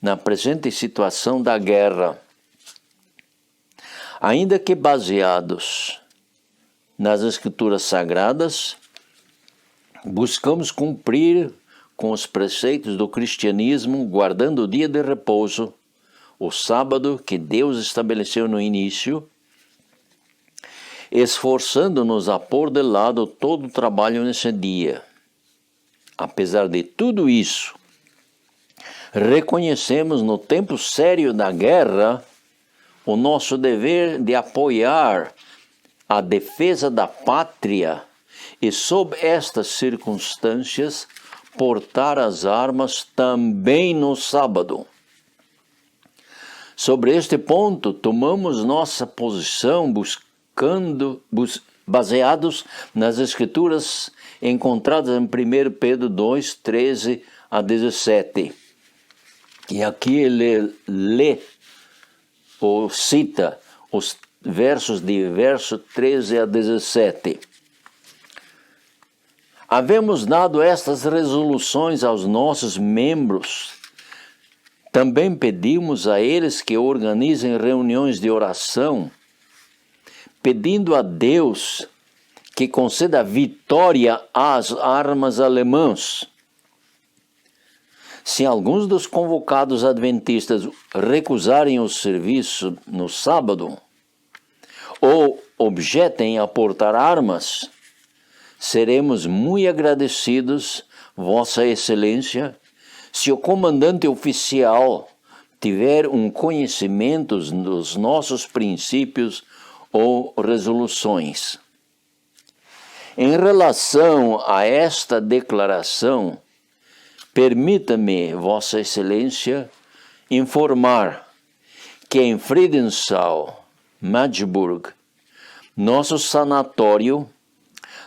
S1: na presente situação da guerra. Ainda que baseados nas Escrituras Sagradas, buscamos cumprir com os preceitos do cristianismo, guardando o dia de repouso, o sábado que Deus estabeleceu no início, esforçando-nos a pôr de lado todo o trabalho nesse dia. Apesar de tudo isso, reconhecemos no tempo sério da guerra o nosso dever de apoiar a defesa da pátria e, sob estas circunstâncias, portar as armas também no sábado. Sobre este ponto, tomamos nossa posição baseados nas Escrituras encontradas em 1 Pedro 2, 13 a 17. E aqui ele lê ou cita os versos de verso 13 a 17. Havemos dado estas resoluções aos nossos membros. Também pedimos a eles que organizem reuniões de oração, pedindo a Deus que conceda vitória às armas alemãs. Se alguns dos convocados adventistas recusarem o serviço no sábado, ou objetem a portar armas, seremos muito agradecidos, Vossa Excelência, se o comandante oficial tiver um conhecimento dos nossos princípios ou resoluções. Em relação a esta declaração, permita-me, Vossa Excelência, informar que em Friedenthal, Magdeburg, nosso sanatório,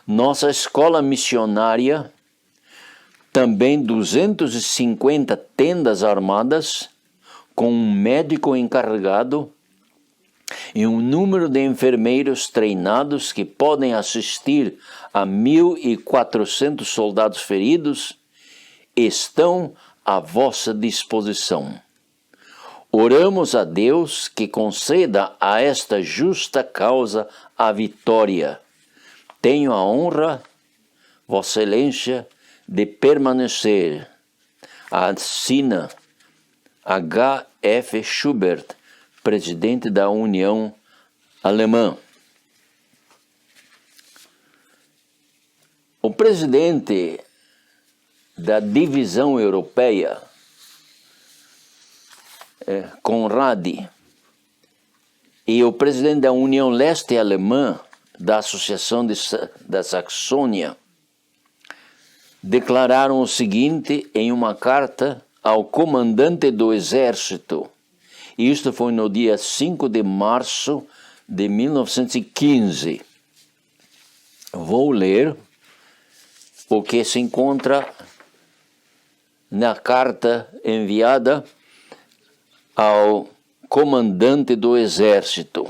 S1: nossa escola missionária, também 250 tendas armadas, com um médico encarregado e um número de enfermeiros treinados que podem assistir a 1.400 soldados feridos, estão à vossa disposição. Oramos a Deus que conceda a esta justa causa a vitória. Tenho a honra, Vossa Excelência, de permanecer. Assina H.F. Schubert, presidente da União Alemã. O presidente da divisão europeia, Conrad, e o presidente da União Leste Alemã, da Associação da Saxônia, declararam o seguinte em uma carta ao comandante do exército. Isto foi no dia 5 de março de 1915. Vou ler o que se encontra na carta enviada ao comandante do exército.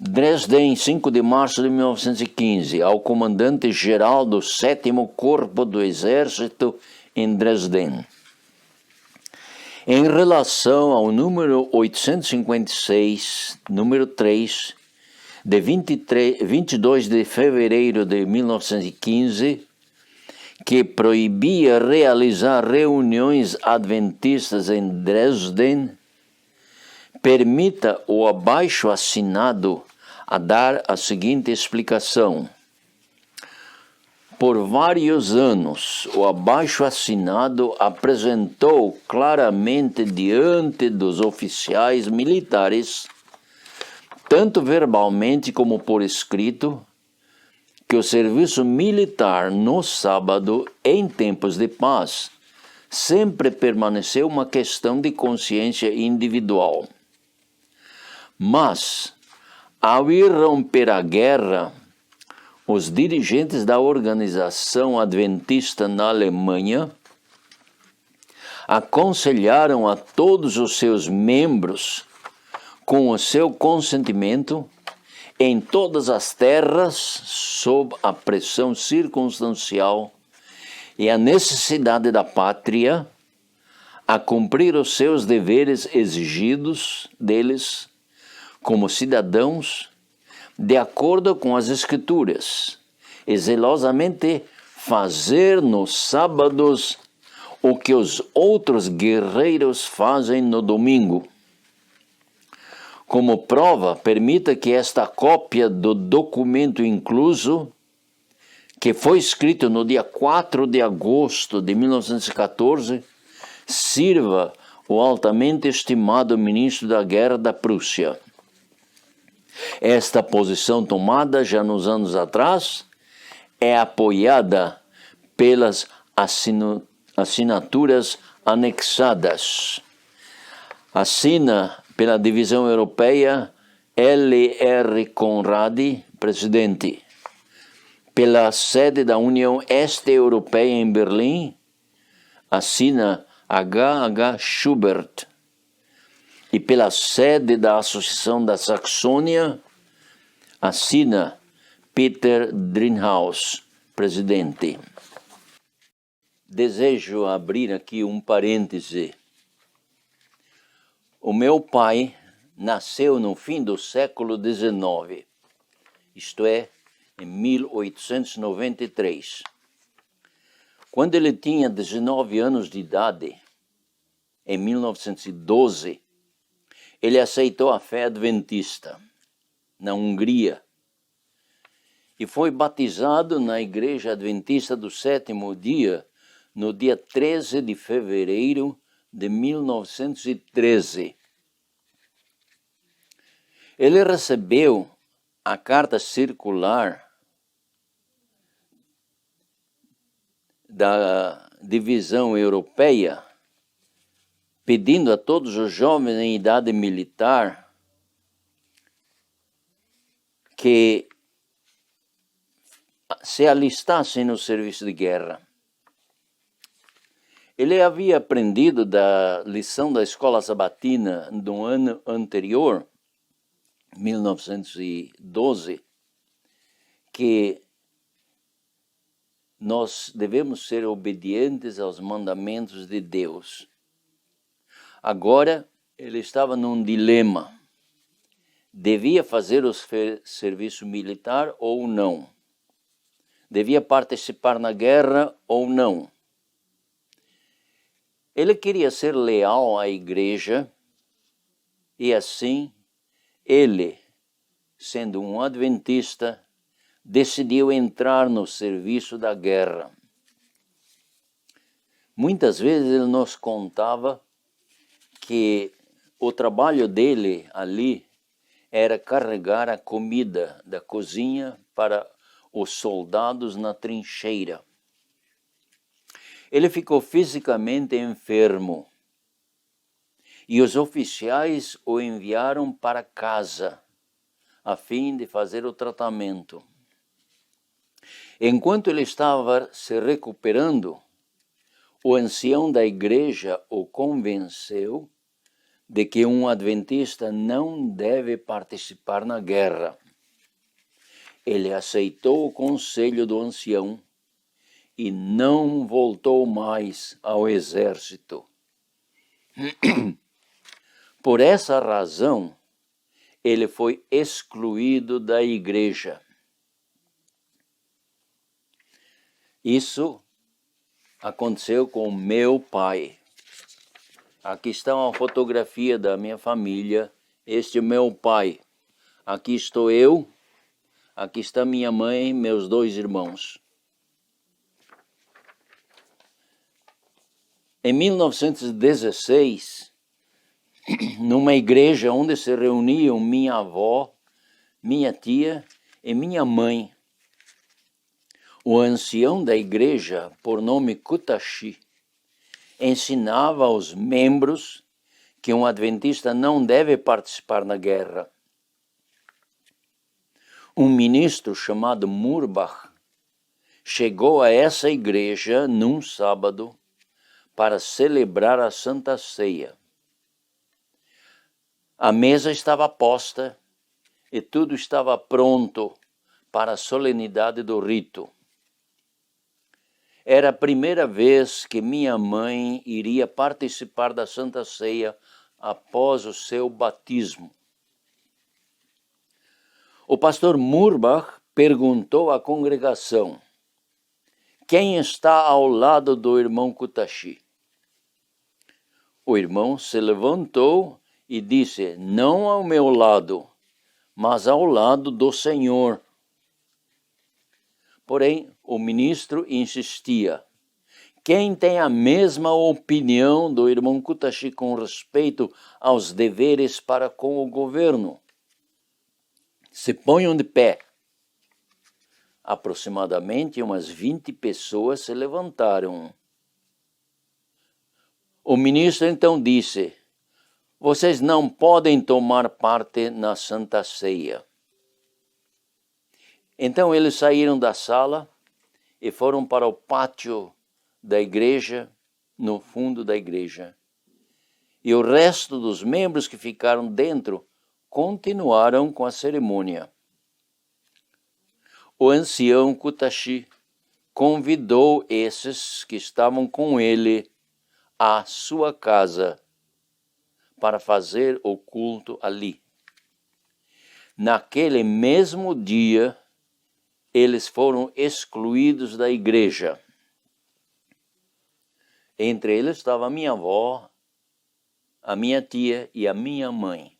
S1: Dresden, 5 de março de 1915, ao comandante-geral do 7º Corpo do Exército em Dresden. Em relação ao número 856, número 3, de 22 de fevereiro de 1915, que proibia realizar reuniões adventistas em Dresden, permita o abaixo assinado a dar a seguinte explicação. Por vários anos, o abaixo assinado apresentou claramente diante dos oficiais militares, tanto verbalmente como por escrito, que o serviço militar no sábado, em tempos de paz, sempre permaneceu uma questão de consciência individual. Mas, ao irromper a guerra, os dirigentes da organização adventista na Alemanha aconselharam a todos os seus membros, com o seu consentimento, em todas as terras, sob a pressão circunstancial e a necessidade da pátria, a cumprir os seus deveres exigidos deles como cidadãos, de acordo com as Escrituras, e zelosamente fazer nos sábados o que os outros guerreiros fazem no domingo. Como prova, permita que esta cópia do documento incluso, que foi escrito no dia 4 de agosto de 1914, sirva o altamente estimado ministro da Guerra da Prússia. Esta posição tomada já nos anos atrás é apoiada pelas assinaturas anexadas. Assina pela divisão europeia L.R. Conradi, presidente. Pela sede da União Este-Europeia em Berlim, assina H.H. Schubert. E pela sede da Associação da Saxônia, assina Peter Drinhaus, presidente. Desejo abrir aqui um parêntese. O meu pai nasceu no fim do século XIX, isto é, em 1893. Quando ele tinha 19 anos de idade, em 1912, ele aceitou a fé adventista na Hungria e foi batizado na Igreja Adventista do Sétimo Dia no dia 13 de fevereiro de 1913. Ele recebeu a carta circular da divisão europeia pedindo a todos os jovens em idade militar que se alistassem no serviço de guerra. Ele havia aprendido da lição da escola sabatina do ano anterior, 1912, que nós devemos ser obedientes aos mandamentos de Deus. Agora, ele estava num dilema. Devia fazer o serviço militar ou não? Devia participar na guerra ou não? Ele queria ser leal à igreja e assim ele, sendo um adventista, decidiu entrar no serviço da guerra. Muitas vezes ele nos contava que o trabalho dele ali era carregar a comida da cozinha para os soldados na trincheira. Ele ficou fisicamente enfermo e os oficiais o enviaram para casa a fim de fazer o tratamento. Enquanto ele estava se recuperando, o ancião da igreja o convenceu de que um adventista não deve participar na guerra. Ele aceitou o conselho do ancião e não voltou mais ao exército. Por essa razão, ele foi excluído da igreja. Isso aconteceu com meu pai. Aqui está uma fotografia da minha família. Este é meu pai. Aqui estou eu. Aqui está minha mãe e meus 2 irmãos. Em 1916, numa igreja onde se reuniam minha avó, minha tia e minha mãe, o ancião da igreja, por nome Kutashi, ensinava aos membros que um adventista não deve participar na guerra. Um ministro chamado Murbach chegou a essa igreja num sábado para celebrar a Santa Ceia. A mesa estava posta e tudo estava pronto para a solenidade do rito. Era a primeira vez que minha mãe iria participar da Santa Ceia após o seu batismo. O pastor Murbach perguntou à congregação: quem está ao lado do irmão Kutashi? O irmão se levantou e disse: não ao meu lado, mas ao lado do Senhor. Porém, o ministro insistia: quem tem a mesma opinião do irmão Kutashi com respeito aos deveres para com o governo? se ponham de pé. Aproximadamente umas 20 pessoas se levantaram. O ministro então disse: vocês não podem tomar parte na Santa Ceia. Então eles saíram da sala e foram para o pátio da igreja, no fundo da igreja. E o resto dos membros que ficaram dentro continuaram com a cerimônia. O ancião Kutashi convidou esses que estavam com ele à sua casa para fazer o culto ali. Naquele mesmo dia, eles foram excluídos da igreja. Entre eles estava a minha avó, a minha tia e a minha mãe.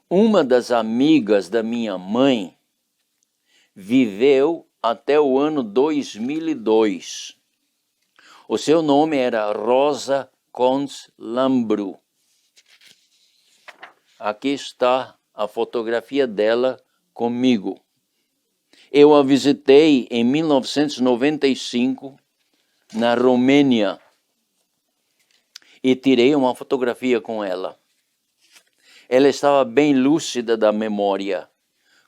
S1: Uma das amigas da minha mãe viveu até o ano 2002. O seu nome era Rosa Cons Lambru. Aqui está a fotografia dela comigo. Eu a visitei em 1995 na Romênia e tirei uma fotografia com ela. Ela estava bem lúcida da memória,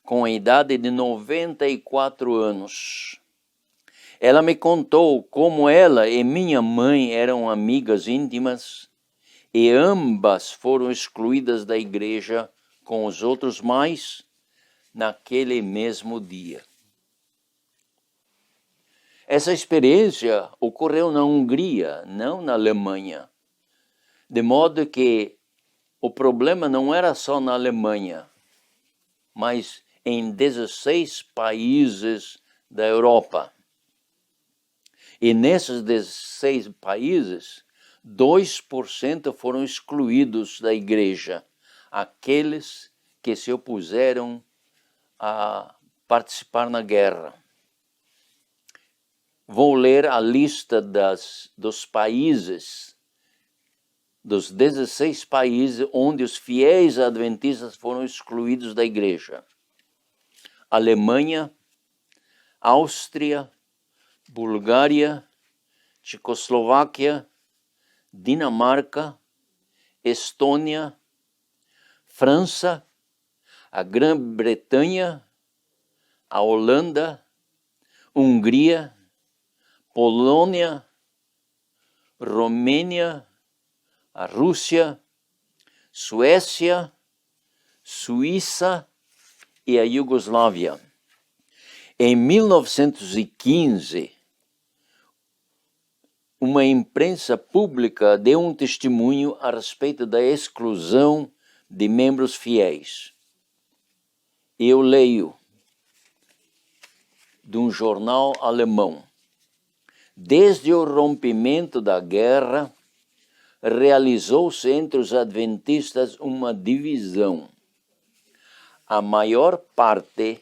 S1: com a idade de 94 anos. Ela me contou como ela e minha mãe eram amigas íntimas e ambas foram excluídas da igreja com os outros mais naquele mesmo dia. Essa experiência ocorreu na Hungria, não na Alemanha, de modo que o problema não era só na Alemanha, mas em 16 países da Europa. E nesses 16 países, 2% foram excluídos da igreja, aqueles que se opuseram a participar na guerra. Vou ler a lista dos países, dos 16 países onde os fiéis adventistas foram excluídos da igreja. Alemanha, Áustria, Bulgária, Tchecoslováquia, Dinamarca, Estônia, França, a Grã-Bretanha, a Holanda, Hungria, Polônia, Romênia, a Rússia, Suécia, Suíça e a Iugoslávia. Em 1915, uma imprensa pública deu um testemunho a respeito da exclusão de membros fiéis. Eu leio de um jornal alemão. Desde o rompimento da guerra, realizou-se entre os adventistas uma divisão. A maior parte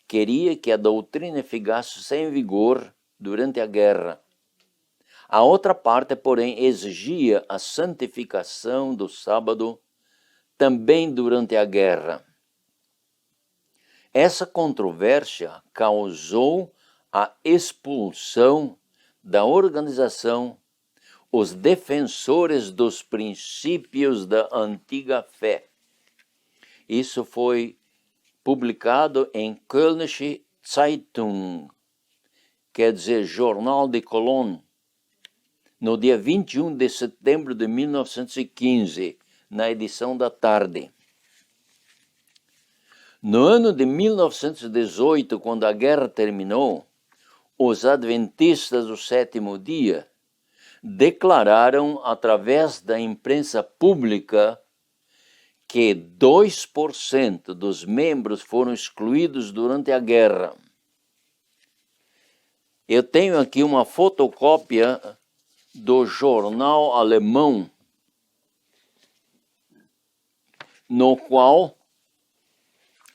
S1: queria que a doutrina ficasse sem vigor durante a guerra. A outra parte, porém, exigia a santificação do sábado também durante a guerra. Essa controvérsia causou a expulsão da organização os defensores dos princípios da antiga fé. Isso foi publicado em Kölnische Zeitung, quer dizer, Jornal de Cologne, no dia 21 de setembro de 1915, na edição da tarde. No ano de 1918, quando a guerra terminou, os adventistas do sétimo dia declararam, através da imprensa pública, que 2% dos membros foram excluídos durante a guerra. Eu tenho aqui uma fotocópia do jornal alemão, no qual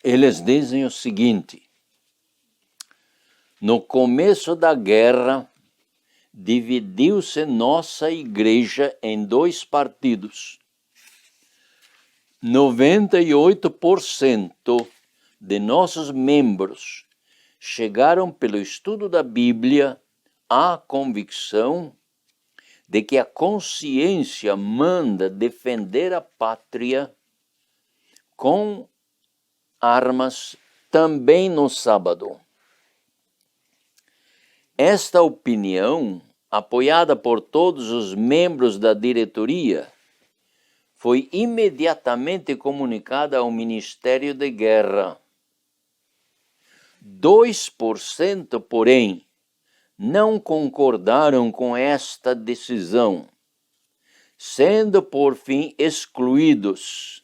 S1: eles dizem o seguinte: no começo da guerra, dividiu-se nossa igreja em dois partidos. 98% de nossos membros chegaram pelo estudo da Bíblia à convicção de que a consciência manda defender a pátria com armas também no sábado. Esta opinião, apoiada por todos os membros da diretoria, foi imediatamente comunicada ao Ministério de Guerra. 2%, porém, não concordaram com esta decisão, sendo por fim excluídos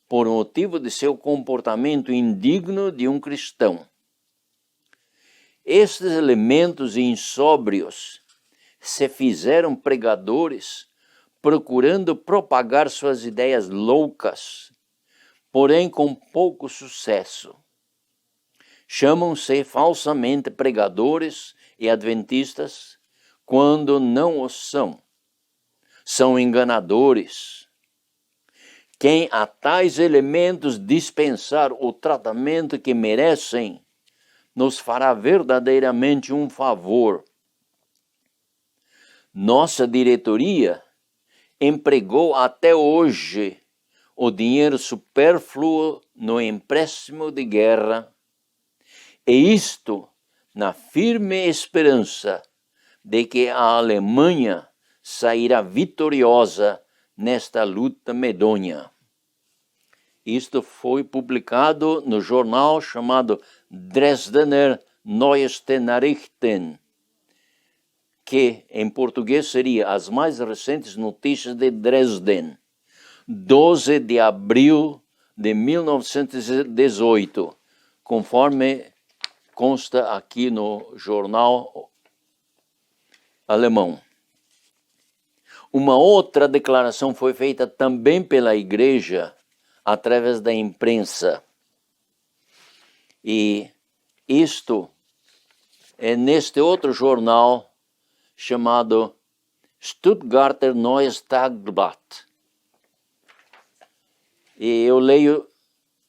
S1: por motivo de seu comportamento indigno de um cristão. Estes elementos insóbrios se fizeram pregadores, procurando propagar suas ideias loucas, porém com pouco sucesso. Chamam-se falsamente pregadores e adventistas quando não o são. São enganadores. Quem a tais elementos dispensar o tratamento que merecem, nos fará verdadeiramente um favor. Nossa diretoria empregou até hoje o dinheiro supérfluo no empréstimo de guerra, e isto na firme esperança de que a Alemanha sairá vitoriosa nesta luta medonha. Isto foi publicado no jornal chamado Dresdner Neueste Nachrichten, que em português seria As Mais Recentes Notícias de Dresden, 12 de abril de 1918, conforme consta aqui no jornal alemão. Uma outra declaração foi feita também pela igreja através da imprensa. E isto é neste outro jornal chamado Stuttgarter Neues Tagblatt. E eu leio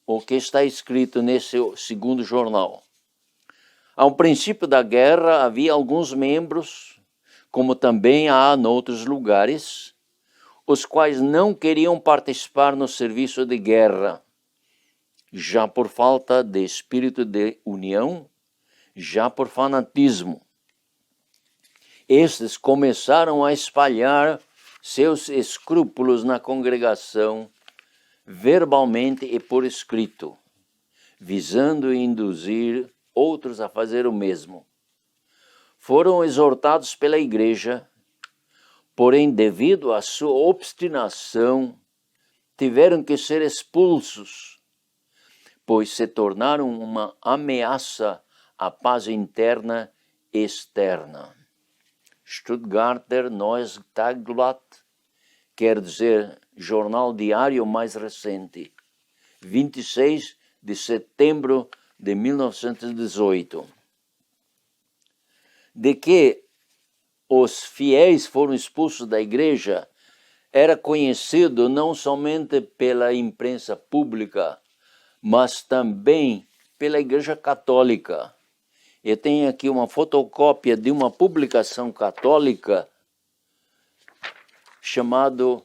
S1: o que está escrito nesse segundo jornal. Ao princípio da guerra havia alguns membros, como também há em outros lugares, os quais não queriam participar no serviço de guerra, já por falta de espírito de união, já por fanatismo. Estes começaram a espalhar seus escrúpulos na congregação, verbalmente e por escrito, visando induzir outros a fazer o mesmo. Foram exortados pela igreja, porém, devido à sua obstinação, tiveram que ser expulsos, pois se tornaram uma ameaça à paz interna e externa. Stuttgarter Neues Tagblatt quer dizer jornal diário mais recente, 26 de setembro de 1918. De que os fiéis foram expulsos da igreja era conhecido não somente pela imprensa pública, mas também pela Igreja Católica. Eu tenho aqui uma fotocópia de uma publicação católica chamado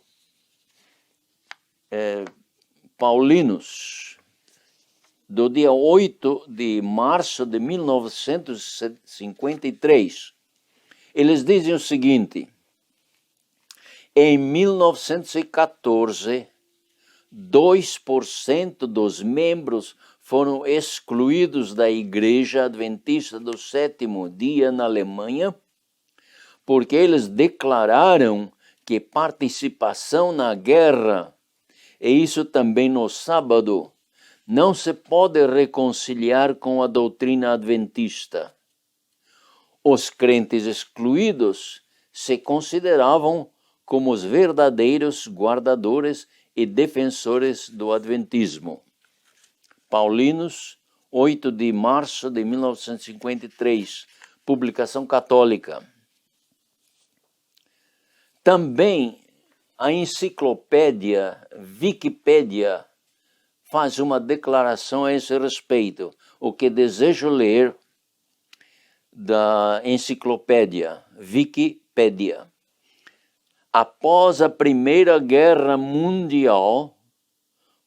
S1: Paulinos, do dia 8 de março de 1953. Eles dizem o seguinte: em 1914, 2% dos membros foram excluídos da Igreja Adventista do Sétimo Dia na Alemanha, porque eles declararam que participação na guerra, e isso também no sábado, não se pode reconciliar com a doutrina adventista. Os crentes excluídos se consideravam como os verdadeiros guardadores e defensores do adventismo. Paulinos, 8 de março de 1953, publicação católica. Também a enciclopédia Wikipédia faz uma declaração a esse respeito. O que desejo ler da enciclopédia Wikipédia. Após a Primeira Guerra Mundial,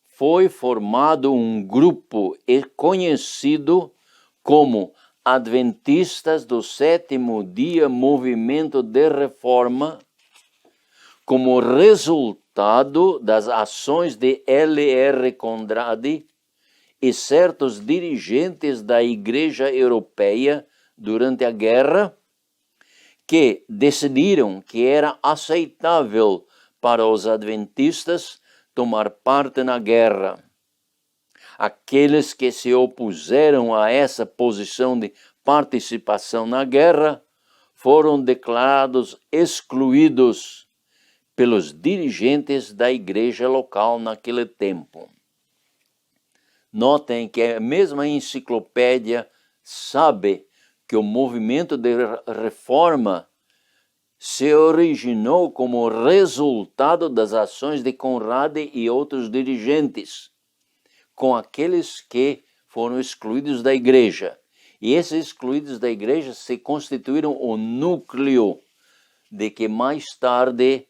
S1: foi formado um grupo conhecido como Adventistas do Sétimo Dia Movimento de Reforma, como resultado das ações de L.R. Conrad e certos dirigentes da Igreja Europeia durante a guerra, que decidiram que era aceitável para os adventistas tomar parte na guerra. Aqueles que se opuseram a essa posição de participação na guerra foram declarados excluídos pelos dirigentes da igreja local naquele tempo. Notem que a mesma enciclopédia sabe que o movimento de reforma se originou como resultado das ações de Conrad e outros dirigentes, com aqueles que foram excluídos da igreja. E esses excluídos da igreja se constituíram o núcleo de que mais tarde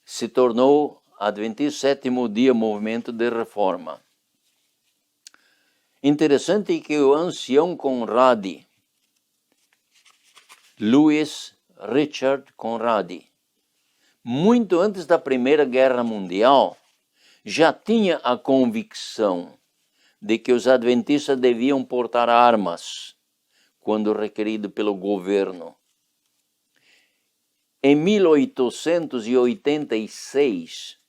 S1: se tornou Adventista Sétimo Dia Movimento de Reforma. Interessante que o ancião Conrad, Louis Richard Conrad, muito antes da Primeira Guerra Mundial, já tinha a convicção de que os adventistas deviam portar armas quando requerido pelo governo. Em 1886,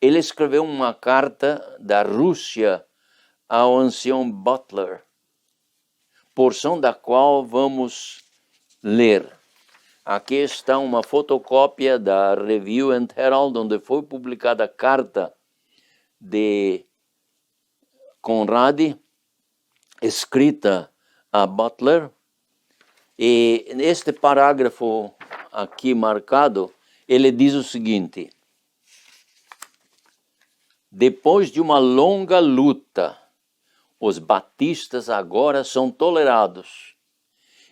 S1: ele escreveu uma carta da Rússia ao ancião Butler, porção da qual vamos ler. Aqui está uma fotocópia da Review and Herald, onde foi publicada a carta de Conrad, escrita a Butler, e neste parágrafo aqui marcado, ele diz o seguinte: depois de uma longa luta, os batistas agora são tolerados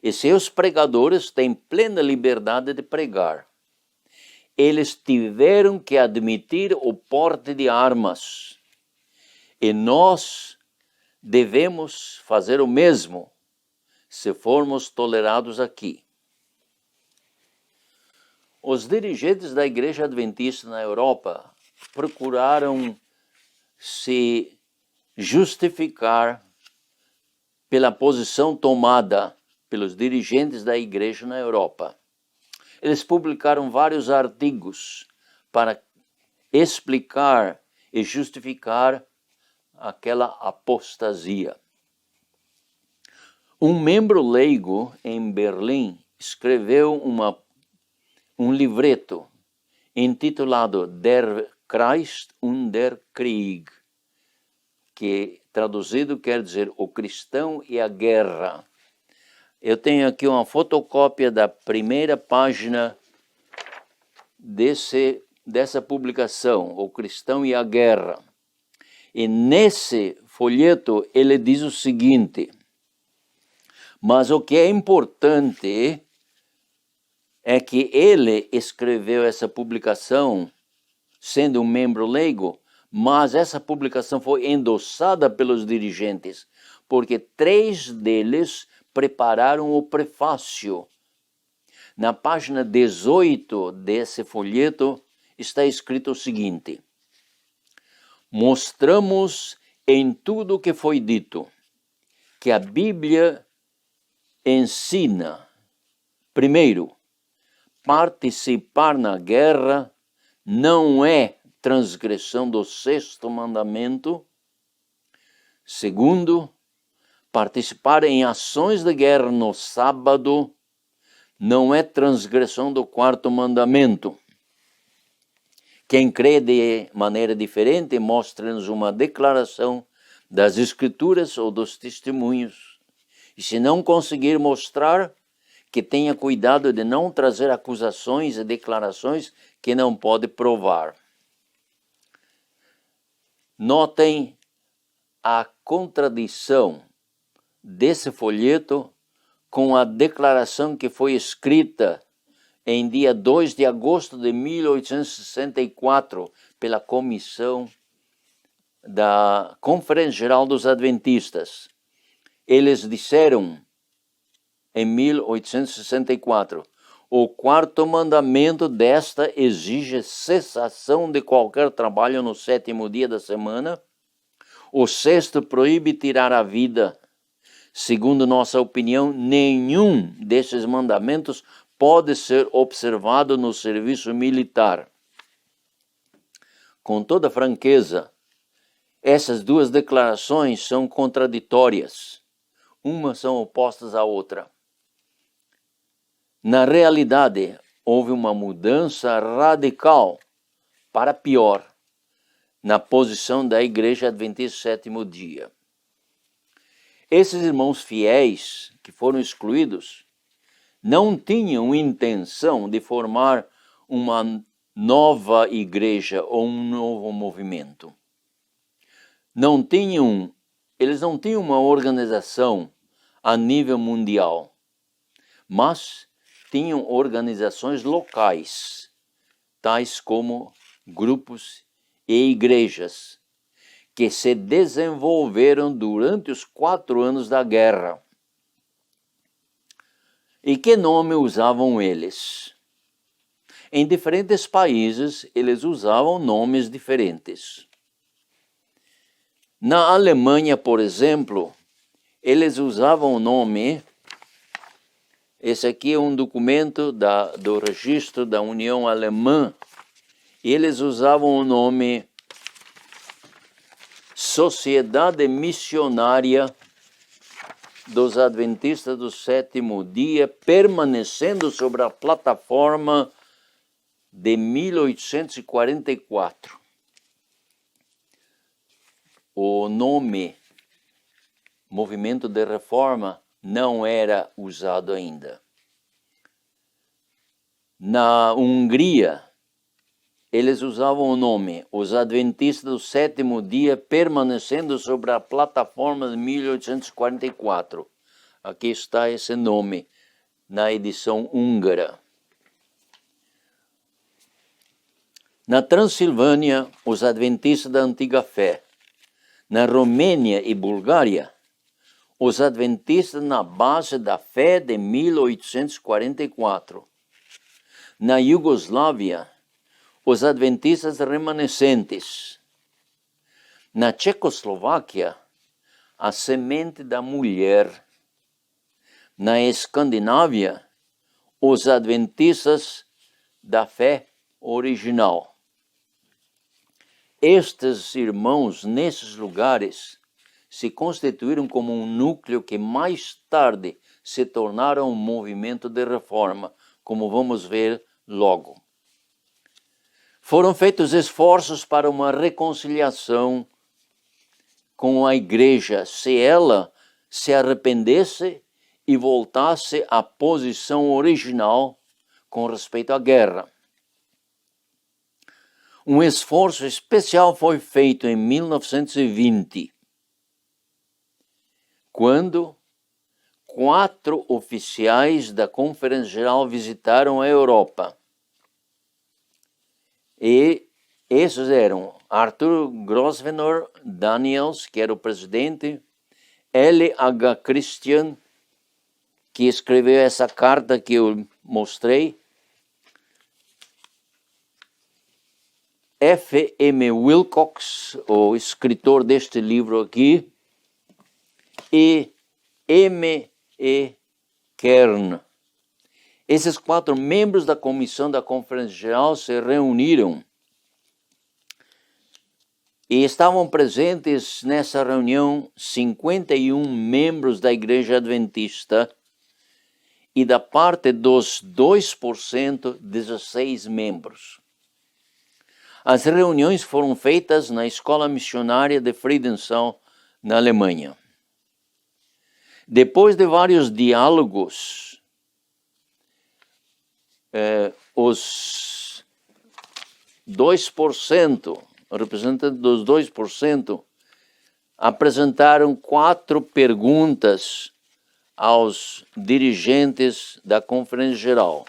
S1: e seus pregadores têm plena liberdade de pregar. Eles tiveram que admitir o porte de armas e nós devemos fazer o mesmo se formos tolerados aqui. Os dirigentes da Igreja Adventista na Europa procuraram se justificar pela posição tomada pelos dirigentes da igreja na Europa. Eles publicaram vários artigos para explicar e justificar aquela apostasia. Um membro leigo em Berlim escreveu um livreto intitulado Der Christ und der Krieg, que traduzido quer dizer o cristão e a guerra. Eu tenho aqui uma fotocópia da primeira página dessa publicação, O Cristão e a Guerra. E nesse folheto ele diz o seguinte: mas o que é importante é que ele escreveu essa publicação sendo um membro leigo, mas essa publicação foi endossada pelos dirigentes, porque 3 deles prepararam o prefácio. Na página 18 desse folheto está escrito o seguinte: mostramos em tudo o que foi dito que a Bíblia ensina, primeiro, participar na guerra não é transgressão do 6º mandamento. Segundo, participar em ações de guerra no sábado não é transgressão do 4º mandamento. Quem crê de maneira diferente, mostra-nos uma declaração das Escrituras ou dos testemunhos. E se não conseguir mostrar, que tenha cuidado de não trazer acusações e declarações que não pode provar. Notem a contradição desse folheto com a declaração que foi escrita em dia 2 de agosto de 1864 pela comissão da Conferência Geral dos Adventistas. Eles disseram em 1864: o quarto mandamento desta exige cessação de qualquer trabalho no sétimo dia da semana. O sexto proíbe tirar a vida. Segundo nossa opinião, nenhum desses mandamentos pode ser observado no serviço militar. Com toda franqueza, essas duas declarações são contraditórias. Umas são opostas à outra. Na realidade, houve uma mudança radical para pior na posição da Igreja Adventista do Sétimo Dia. Esses irmãos fiéis que foram excluídos não tinham intenção de formar uma nova igreja ou um novo movimento. Eles não tinham uma organização a nível mundial, mas tinham organizações locais, tais como grupos e igrejas, que se desenvolveram durante os 4 anos da guerra. E que nome usavam eles? Em diferentes países, eles usavam nomes diferentes. Na Alemanha, por exemplo, eles usavam o nome... Esse aqui é um documento do registro da União Alemã. E eles usavam o nome Sociedade Missionária dos Adventistas do Sétimo Dia, permanecendo sobre a plataforma de 1844. O nome Movimento de Reforma não era usado ainda. Na Hungria, eles usavam o nome Os Adventistas do Sétimo Dia, permanecendo sobre a plataforma de 1844. Aqui está esse nome na edição húngara. Na Transilvânia, os Adventistas da Antiga Fé. Na Romênia e Bulgária, os Adventistas na Base da Fé de 1844. Na Iugoslávia, os Adventistas Remanescentes. Na Tchecoslováquia, a Semente da Mulher. Na Escandinávia, os Adventistas da Fé Original. Estes irmãos, nesses lugares, se constituíram como um núcleo que mais tarde se tornaram um movimento de reforma, como vamos ver logo. Foram feitos esforços para uma reconciliação com a igreja, se ela se arrependesse e voltasse à posição original com respeito à guerra. Um esforço especial foi feito em 1920, quando 4 oficiais da Conferência Geral visitaram a Europa. E esses eram Arthur Grosvenor Daniels, que era o presidente, L.H. Christian, que escreveu essa carta que eu mostrei, F.M. Wilcox, o escritor deste livro aqui, e M.E. Kern. Esses 4 membros da comissão da Conferência Geral se reuniram e estavam presentes nessa reunião 51 membros da Igreja Adventista e da parte dos 2%, 16 membros. As reuniões foram feitas na Escola Missionária de Friedenthal, na Alemanha. Depois de vários diálogos, os 2%, representantes dos 2%, apresentaram 4 perguntas aos dirigentes da Conferência Geral.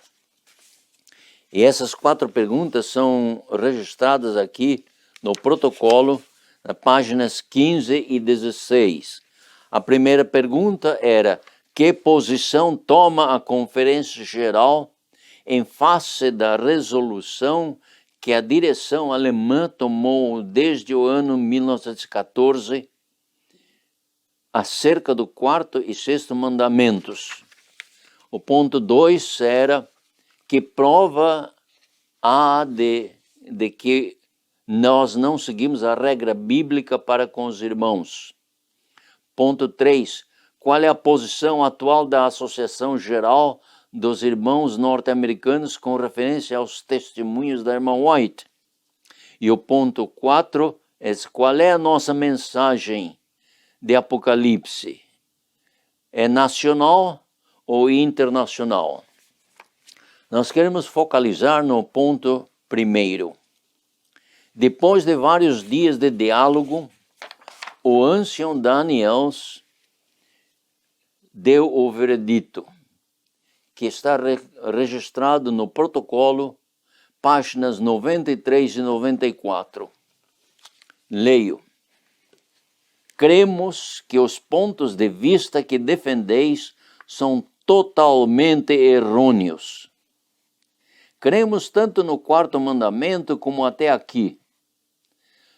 S1: E essas 4 perguntas são registradas aqui no protocolo, nas páginas 15 e 16. A primeira pergunta era: que posição toma a Conferência Geral em face da resolução que a direção alemã tomou desde o ano 1914 acerca do 4º e 6º mandamentos? O ponto 2 era: que prova há de que nós não seguimos a regra bíblica para com os irmãos? Ponto 3. Qual é a posição atual da Associação Geral dos Irmãos Norte-Americanos com referência aos testemunhos da irmã White? E o ponto 4 é: qual é a nossa mensagem de Apocalipse? É nacional ou internacional? Nós queremos focalizar no ponto primeiro. Depois de vários dias de diálogo, o ancião Daniels deu o veredito, que está registrado no protocolo, páginas 93 e 94. Leio. Cremos que os pontos de vista que defendeis são totalmente errôneos. Cremos tanto no 4º mandamento como até aqui.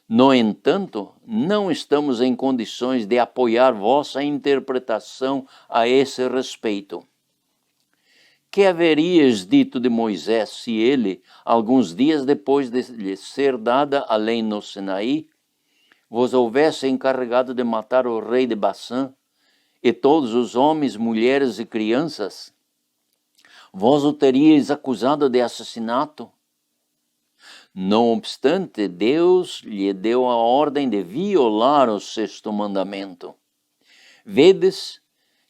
S1: No entanto, não estamos em condições de apoiar vossa interpretação a esse respeito. Que haverias dito de Moisés se ele, alguns dias depois de lhe ser dada a lei no Sinaí, vos houvesse encarregado de matar o rei de Bassã e todos os homens, mulheres e crianças? Vós o teríeis acusado de assassinato? Não obstante, Deus lhe deu a ordem de violar o 6º mandamento. Vedes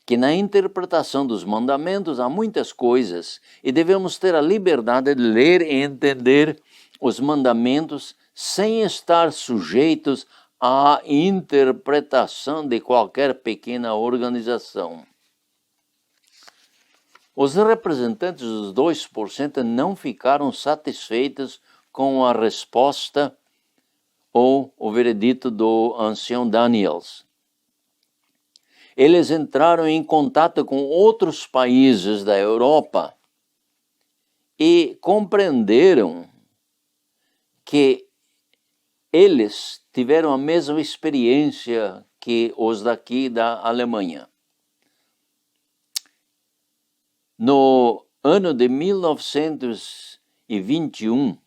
S1: que na interpretação dos mandamentos há muitas coisas e devemos ter a liberdade de ler e entender os mandamentos sem estar sujeitos à interpretação de qualquer pequena organização. Os representantes dos 2% não ficaram satisfeitos com a resposta ou o veredito do ancião Daniels. Eles entraram em contato com outros países da Europa e compreenderam que eles tiveram a mesma experiência que os daqui da Alemanha. No ano de 1921,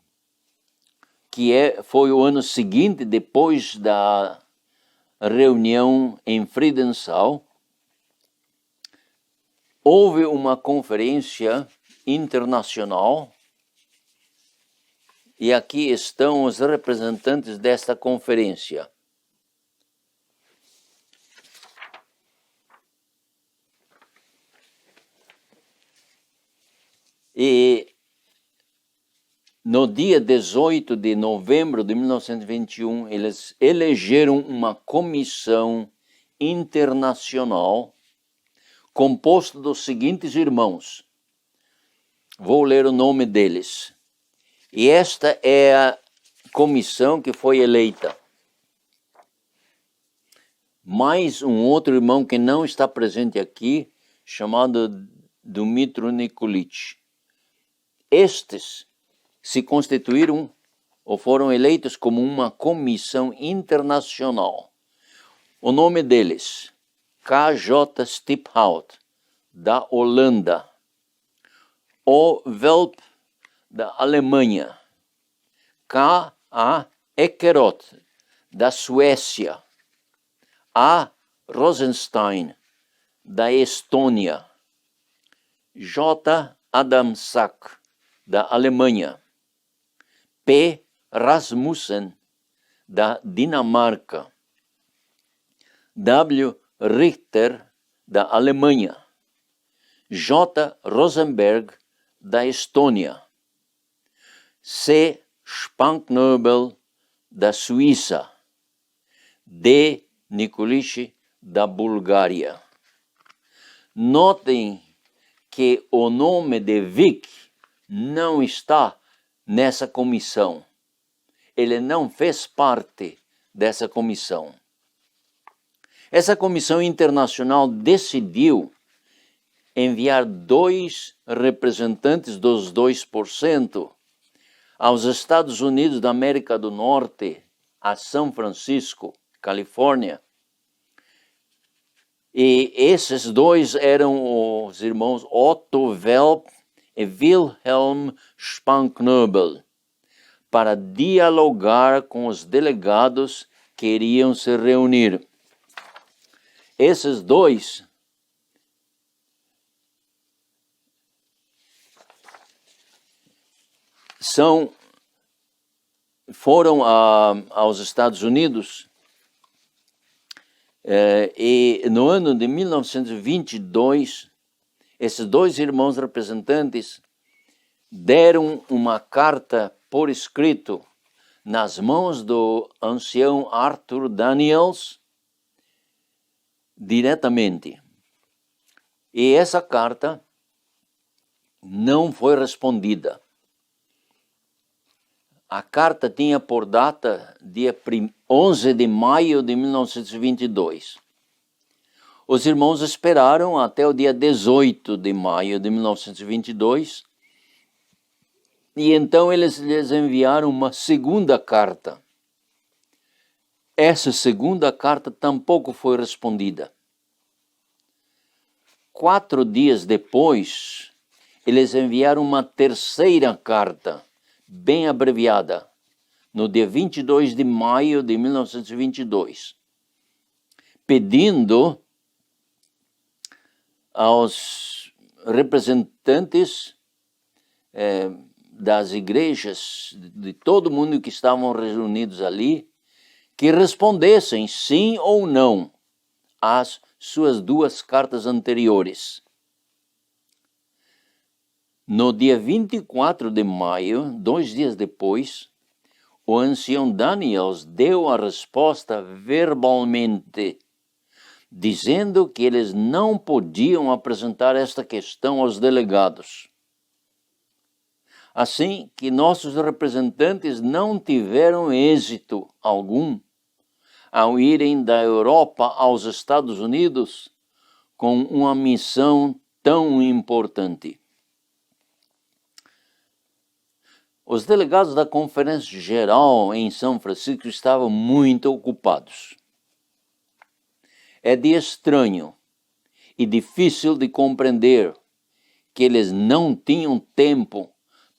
S1: foi o ano seguinte depois da reunião em Friedenthal, houve uma conferência internacional e aqui estão os representantes desta conferência. E no dia 18 de novembro de 1921, eles elegeram uma comissão internacional composta dos seguintes irmãos. Vou ler o nome deles. E esta é a comissão que foi eleita. Mais um outro irmão que não está presente aqui, chamado Dumitru Nikolic. Estes se constituíram ou foram eleitos como uma comissão internacional. O nome deles: K.J. Stiphout, da Holanda; O. Velp, da Alemanha; K.A. Ekeroth, da Suécia; A. Rosenstein, da Estônia; J. Adamczak, da Alemanha; P. Rasmussen, da Dinamarca; W. Richter, da Alemanha; J. Rosenberg, da Estônia; C. Spanknöbel, da Suíça, D. Nikolic, da Bulgária. Notem que o nome de Vic não está nessa comissão. Ele não fez parte dessa comissão. Essa comissão internacional decidiu enviar 2 representantes dos 2% aos Estados Unidos da América do Norte, a São Francisco, Califórnia. E esses 2 eram os irmãos Otto Welp e Wilhelm Spanknöbel, para dialogar com os delegados que iriam se reunir. Esses 2 foram aos Estados Unidos e no ano de 1922, esses 2 irmãos representantes deram uma carta por escrito nas mãos do ancião Arthur Daniels diretamente. E essa carta não foi respondida. A carta tinha por data dia 11 de maio de 1922. Os irmãos esperaram até o dia 18 de maio de 1922 e então eles lhes enviaram uma segunda carta. Essa segunda carta tampouco foi respondida. 4 dias depois, eles enviaram uma terceira carta, bem abreviada, no dia 22 de maio de 1922, pedindo aos representantes das igrejas, de todo mundo que estavam reunidos ali, que respondessem sim ou não às suas 2 cartas anteriores. No dia 24 de maio, 2 dias depois, o ancião Daniels deu a resposta verbalmente, dizendo que eles não podiam apresentar esta questão aos delegados. Assim que nossos representantes não tiveram êxito algum ao irem da Europa aos Estados Unidos com uma missão tão importante. Os delegados da Conferência Geral em São Francisco estavam muito ocupados. É de estranho e difícil de compreender que eles não tinham tempo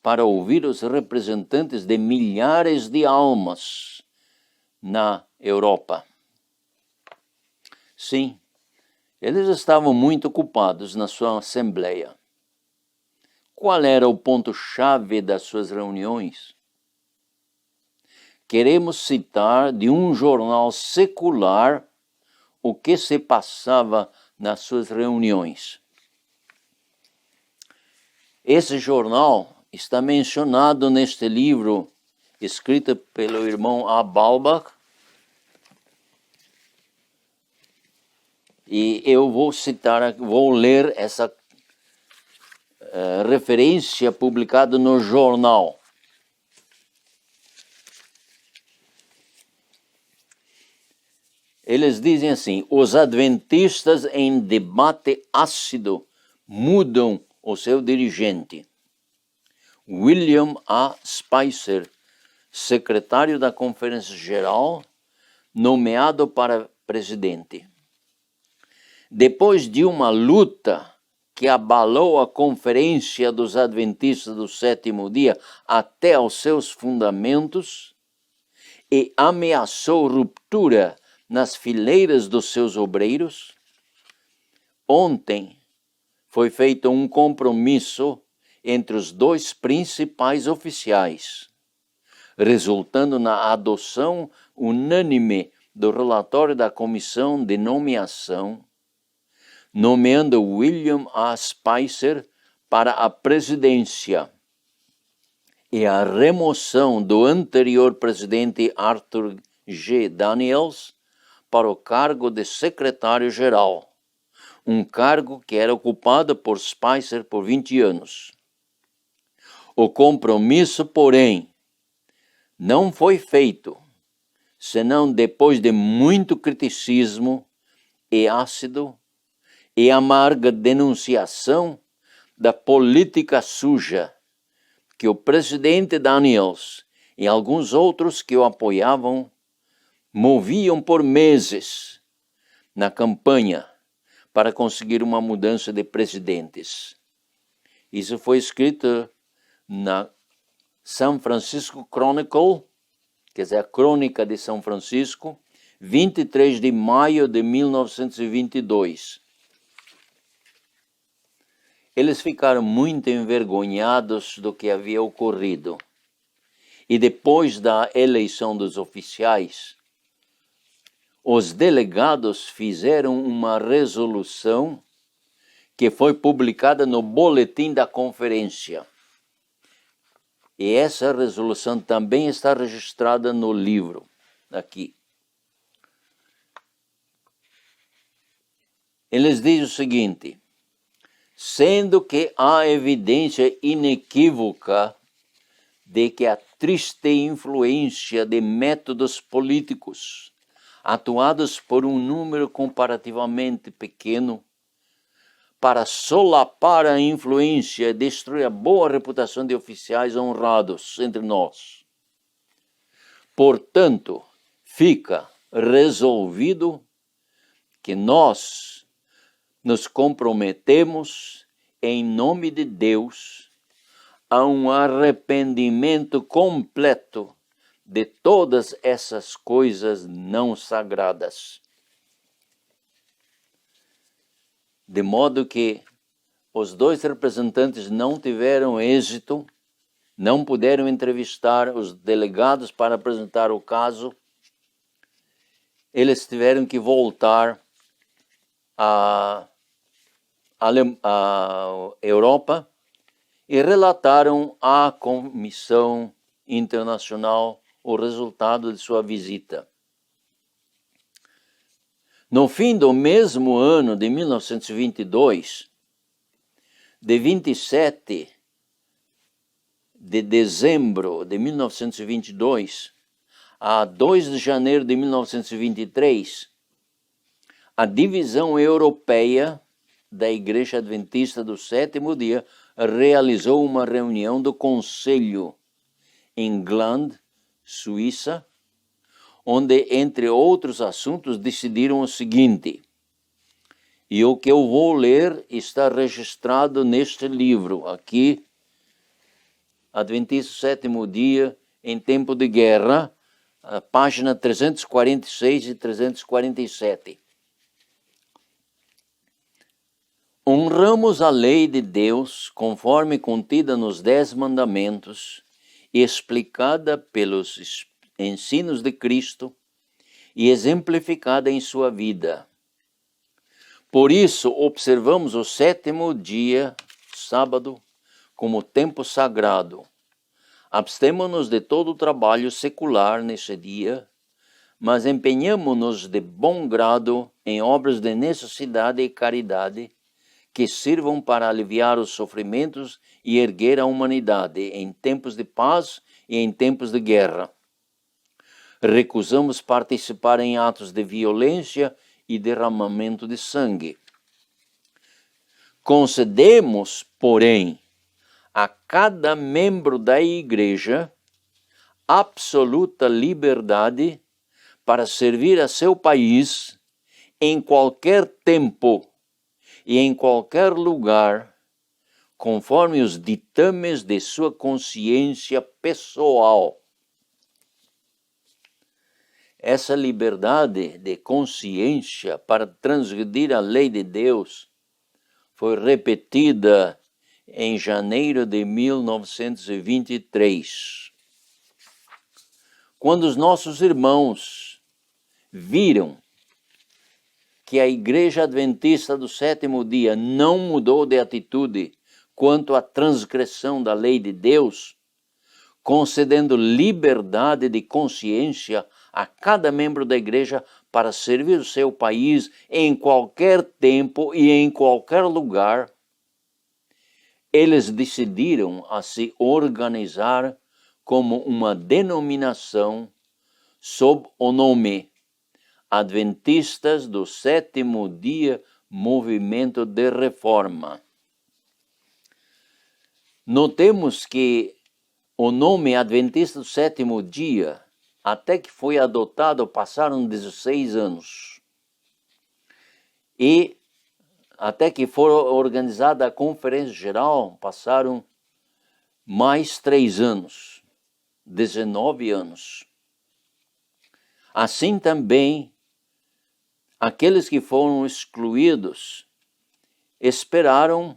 S1: para ouvir os representantes de milhares de almas na Europa. Sim, eles estavam muito ocupados na sua assembleia. Qual era o ponto-chave das suas reuniões? Queremos citar de um jornal secular o que se passava nas suas reuniões. Esse jornal está mencionado neste livro, escrito pelo irmão A. Balbach, e eu vou ler essa referência publicada no jornal. Eles dizem assim: os adventistas em debate ácido mudam o seu dirigente. William A. Spicer, secretário da Conferência Geral, nomeado para presidente. Depois de uma luta que abalou a Conferência dos Adventistas do Sétimo Dia até aos seus fundamentos e ameaçou ruptura nas fileiras dos seus obreiros, ontem foi feito um compromisso entre os 2 principais oficiais, resultando na adoção unânime do relatório da Comissão de Nomeação, nomeando William A. Spicer para a presidência e a remoção do anterior presidente Arthur G. Daniels para o cargo de secretário-geral, um cargo que era ocupado por Spicer por 20 anos. O compromisso, porém, não foi feito, senão depois de muito criticismo e ácido e amarga denunciação da política suja que o presidente Daniels e alguns outros que o apoiavam moviam por meses na campanha para conseguir uma mudança de presidentes. Isso foi escrito na San Francisco Chronicle, quer dizer, a Crônica de São Francisco, 23 de maio de 1922. Eles ficaram muito envergonhados do que havia ocorrido. E depois da eleição dos oficiais, os delegados fizeram uma resolução que foi publicada no boletim da conferência. E essa resolução também está registrada no livro, aqui. Eles dizem o seguinte: sendo que há evidência inequívoca de que a triste influência de métodos políticos atuados por um número comparativamente pequeno para solapar a influência e destruir a boa reputação de oficiais honrados entre nós. Portanto, fica resolvido que nós nos comprometemos, em nome de Deus, a um arrependimento completo de todas essas coisas não sagradas. De modo que os dois representantes não tiveram êxito, não puderam entrevistar os delegados para apresentar o caso. Eles tiveram que voltar à Europa e relataram à Comissão Internacional o resultado de sua visita. No fim do mesmo ano de 1922, de 27 de dezembro de 1922 a 2 de janeiro de 1923, a divisão europeia da Igreja Adventista do Sétimo Dia realizou uma reunião do Conselho em Gland, Suíça, onde, entre outros assuntos, decidiram o seguinte, e o que eu vou ler está registrado neste livro, aqui, Adventista Sétimo Dia em Tempo de Guerra, página 346 e 347. Honramos a lei de Deus conforme contida nos 10 mandamentos e explicada pelos ensinos de Cristo e exemplificada em sua vida. Por isso, observamos o sétimo dia, sábado, como tempo sagrado. Abstemo-nos de todo o trabalho secular nesse dia, mas empenhamo-nos de bom grado em obras de necessidade e caridade que sirvam para aliviar os sofrimentos e erguer a humanidade em tempos de paz e em tempos de guerra. Recusamos participar em atos de violência e derramamento de sangue. Concedemos, porém, a cada membro da Igreja absoluta liberdade para servir a seu país em qualquer tempo e em qualquer lugar, conforme os ditames de sua consciência pessoal. Essa liberdade de consciência para transgredir a lei de Deus foi repetida em janeiro de 1923. Quando os nossos irmãos viram que a Igreja Adventista do Sétimo Dia não mudou de atitude quanto à transgressão da lei de Deus, concedendo liberdade de consciência a cada membro da igreja para servir o seu país em qualquer tempo e em qualquer lugar, eles decidiram a se organizar como uma denominação sob o nome Adventistas do Sétimo Dia Movimento de Reforma. Notemos que o nome Adventista do Sétimo Dia, até que foi adotado, passaram 16 anos. E até que foi organizada a Conferência Geral, passaram mais 3 anos, 19 anos. Assim também, aqueles que foram excluídos esperaram,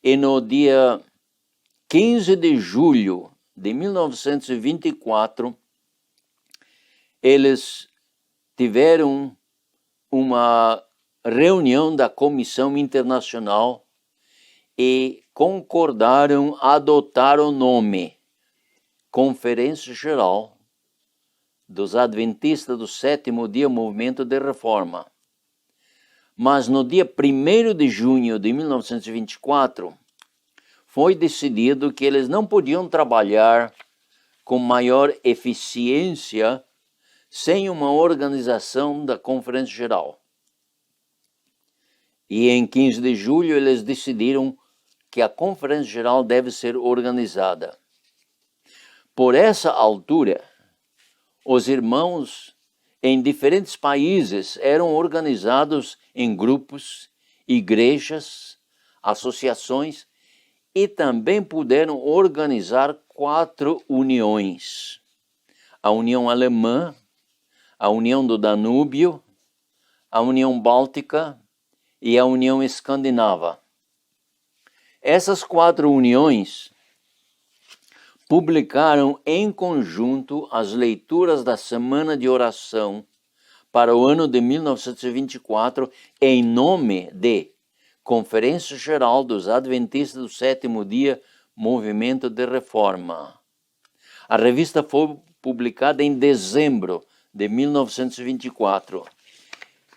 S1: e no dia 15 de julho de 1924, eles tiveram uma reunião da Comissão Internacional e concordaram adotar o nome Conferência Geral dos Adventistas do Sétimo Dia Movimento de Reforma. Mas no dia 1º de junho de 1924, foi decidido que eles não podiam trabalhar com maior eficiência sem uma organização da Conferência Geral. E em 15 de julho eles decidiram que a Conferência Geral deve ser organizada. Por essa altura, os irmãos em diferentes países eram organizados em grupos, igrejas, associações e também puderam organizar 4 uniões. A União Alemã, a União do Danúbio, a União Báltica e a União Escandinava. Essas 4 uniões publicaram em conjunto as leituras da Semana de Oração para o ano de 1924 em nome de Conferência Geral dos Adventistas do Sétimo Dia Movimento de Reforma. A revista foi publicada em dezembro de 1924.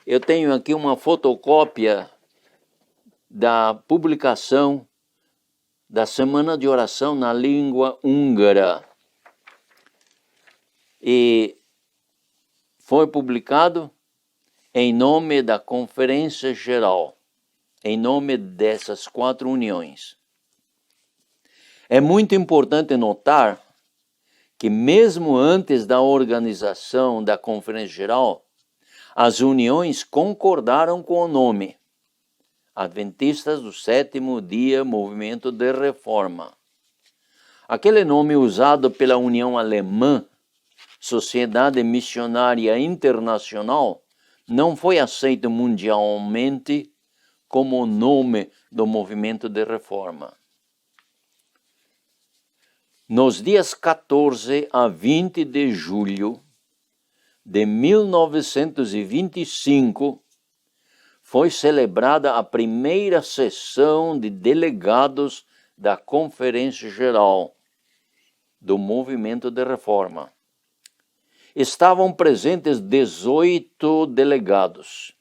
S1: Eu tenho aqui uma fotocópia da publicação da Semana de Oração na língua húngara. E foi publicado em nome da Conferência Geral, em nome dessas 4 uniões. É muito importante notar que mesmo antes da organização da Conferência Geral, as uniões concordaram com o nome Adventistas do Sétimo Dia Movimento de Reforma. Aquele nome usado pela União Alemã, Sociedade Missionária Internacional, não foi aceito mundialmente como o nome do movimento de reforma. Nos dias 14 a 20 de julho de 1925, foi celebrada a primeira sessão de delegados da Conferência Geral do Movimento de Reforma. Estavam presentes 18 delegados,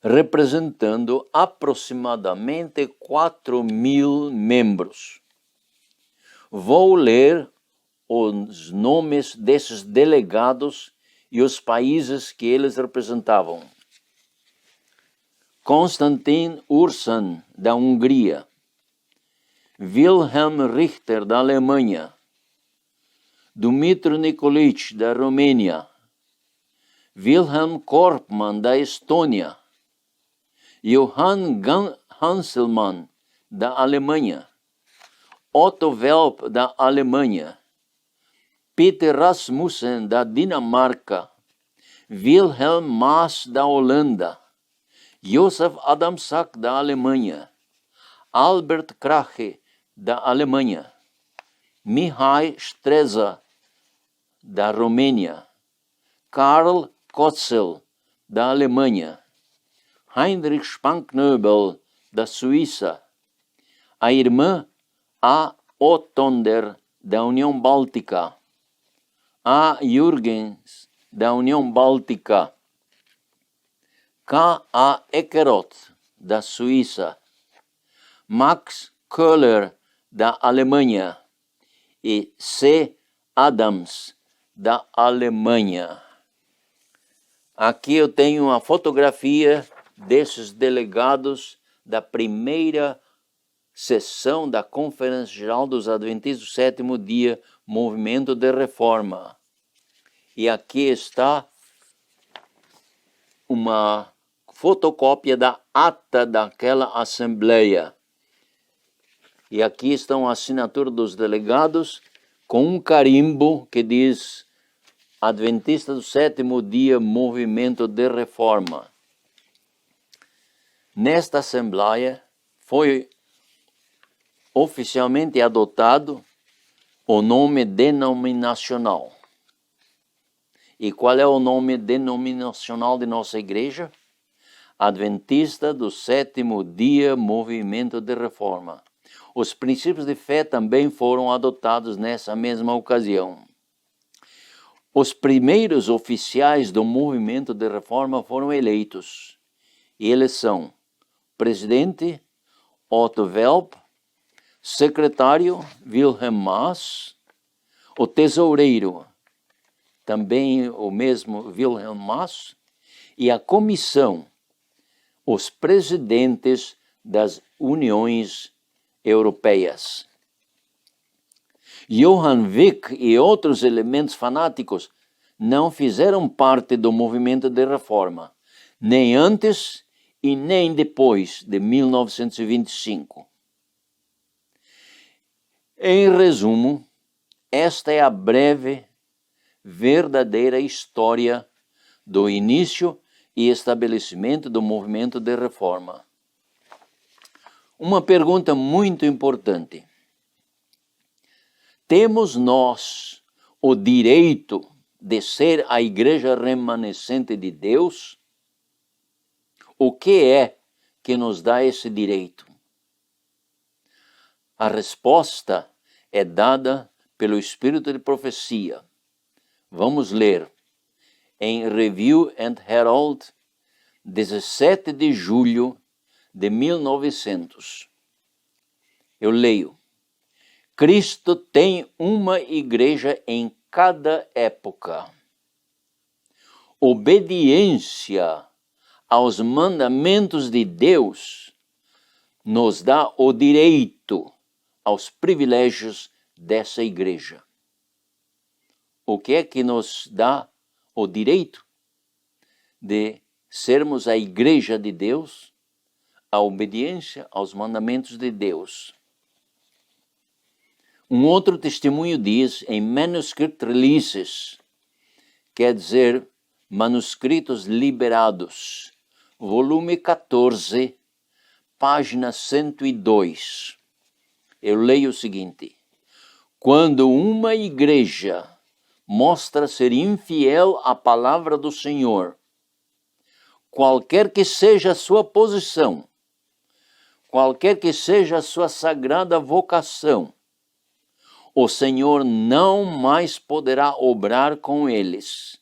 S1: representando aproximadamente 4.000 membros. Vou ler os nomes desses delegados e os países que eles representavam. Konstantin Ursan, da Hungria. Wilhelm Richter, da Alemanha. Dumitru Nikolic, da Romênia. Wilhelm Korpman, da Estônia. Johann Hanselmann, da Alemanha. Otto Welp, da Alemanha. Peter Rasmussen, da Dinamarca. Wilhelm Maas, da Holanda. Josef Adamczak, da Alemanha. Albert Krahe, da Alemanha. Mihai Streza, da Romênia. Karl Kotzel, da Alemanha. Heinrich Spanknöbel, da Suíça. A irmã A. Ottonder, da União Báltica, A. Jürgens, da União Báltica, K. A. Ekeroth, da Suíça, Max Köhler, da Alemanha, e C. Adams, da Alemanha. Aqui eu tenho uma fotografia desses delegados da primeira sessão da Conferência Geral dos Adventistas do Sétimo Dia, Movimento de Reforma. E aqui está uma fotocópia da ata daquela assembleia. E aqui estão a assinatura dos delegados com um carimbo que diz Adventista do Sétimo Dia, Movimento de Reforma. Nesta assembleia foi oficialmente adotado o nome denominacional. E qual é o nome denominacional de nossa igreja? Adventista do Sétimo Dia, Movimento de Reforma. Os princípios de fé também foram adotados nessa mesma ocasião. Os primeiros oficiais do movimento de reforma foram eleitos. E eles são presidente Otto Welp, secretário Wilhelm Maass, o tesoureiro, também o mesmo Wilhelm Maass, e a comissão, os presidentes das uniões europeias. Johann Wick e outros elementos fanáticos não fizeram parte do movimento de reforma, nem antes e nem depois de 1925. Em resumo, esta é a breve, verdadeira história do início e estabelecimento do movimento de reforma. Uma pergunta muito importante. Temos nós o direito de ser a igreja remanescente de Deus? O que é que nos dá esse direito? A resposta é dada pelo Espírito de Profecia. Vamos ler em Review and Herald, 17 de julho de 1900. Eu leio. Cristo tem uma igreja em cada época. Obediência aos mandamentos de Deus nos dá o direito aos privilégios dessa igreja. O que é que nos dá o direito de sermos a igreja de Deus? A obediência aos mandamentos de Deus. Um outro testemunho diz em Manuscript Releases, quer dizer, manuscritos liberados, volume 14, página 102. Eu leio o seguinte: quando uma igreja mostra ser infiel à palavra do Senhor, qualquer que seja a sua posição, qualquer que seja a sua sagrada vocação, o Senhor não mais poderá obrar com eles.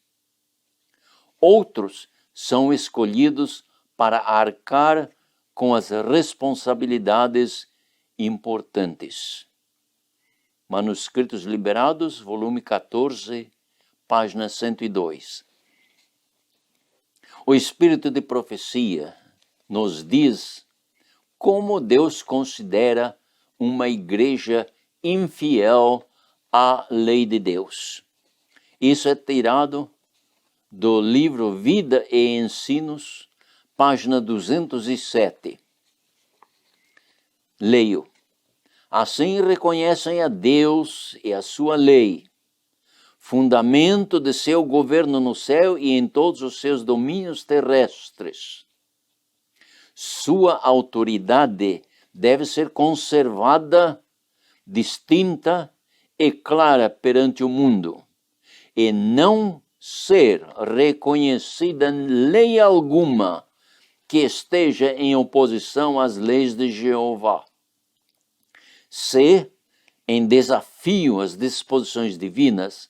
S1: Outros são escolhidos para arcar com as responsabilidades importantes. Manuscritos Liberados, volume 14, página 102. O Espírito de Profecia nos diz como Deus considera uma igreja infiel à lei de Deus. Isso é tirado do livro Vida e Ensinos, página 207. Leio. Assim reconhecem a Deus e a sua lei, fundamento de seu governo no céu e em todos os seus domínios terrestres. Sua autoridade deve ser conservada, distinta e clara perante o mundo, e não ser reconhecida lei alguma que esteja em oposição às leis de Jeová. Se, em desafio às disposições divinas,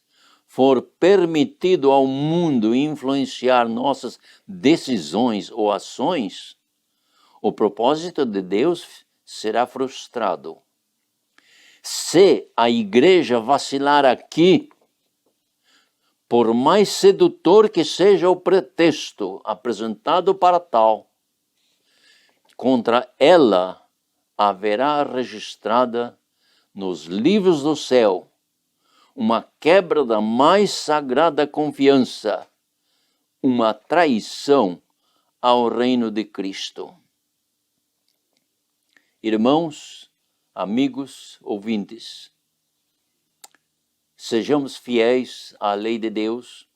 S1: for permitido ao mundo influenciar nossas decisões ou ações, o propósito de Deus será frustrado. Se a igreja vacilar aqui, por mais sedutor que seja o pretexto apresentado para tal, contra ela haverá registrada nos livros do céu uma quebra da mais sagrada confiança, uma traição ao reino de Cristo. Irmãos, amigos, ouvintes, sejamos fiéis à lei de Deus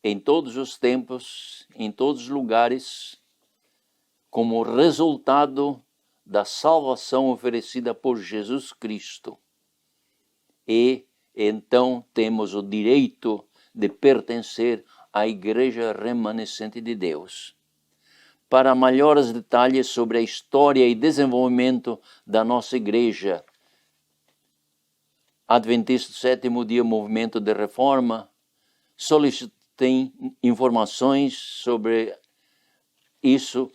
S1: em todos os tempos, em todos os lugares, como resultado da salvação oferecida por Jesus Cristo. E então temos o direito de pertencer à Igreja Remanescente de Deus. Para maiores detalhes sobre a história e desenvolvimento da nossa Igreja Adventista do Sétimo Dia Movimento de Reforma, solicitem informações sobre isso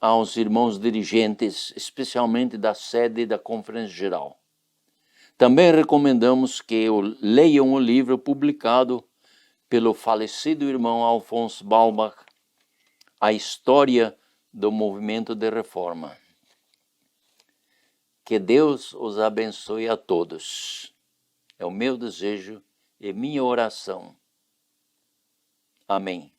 S1: aos irmãos dirigentes, especialmente da sede da Conferência Geral. Também recomendamos que leiam o livro publicado pelo falecido irmão Alphonse Balbach, A História do Movimento de Reforma. Que Deus os abençoe a todos. É o meu desejo e minha oração. Amém.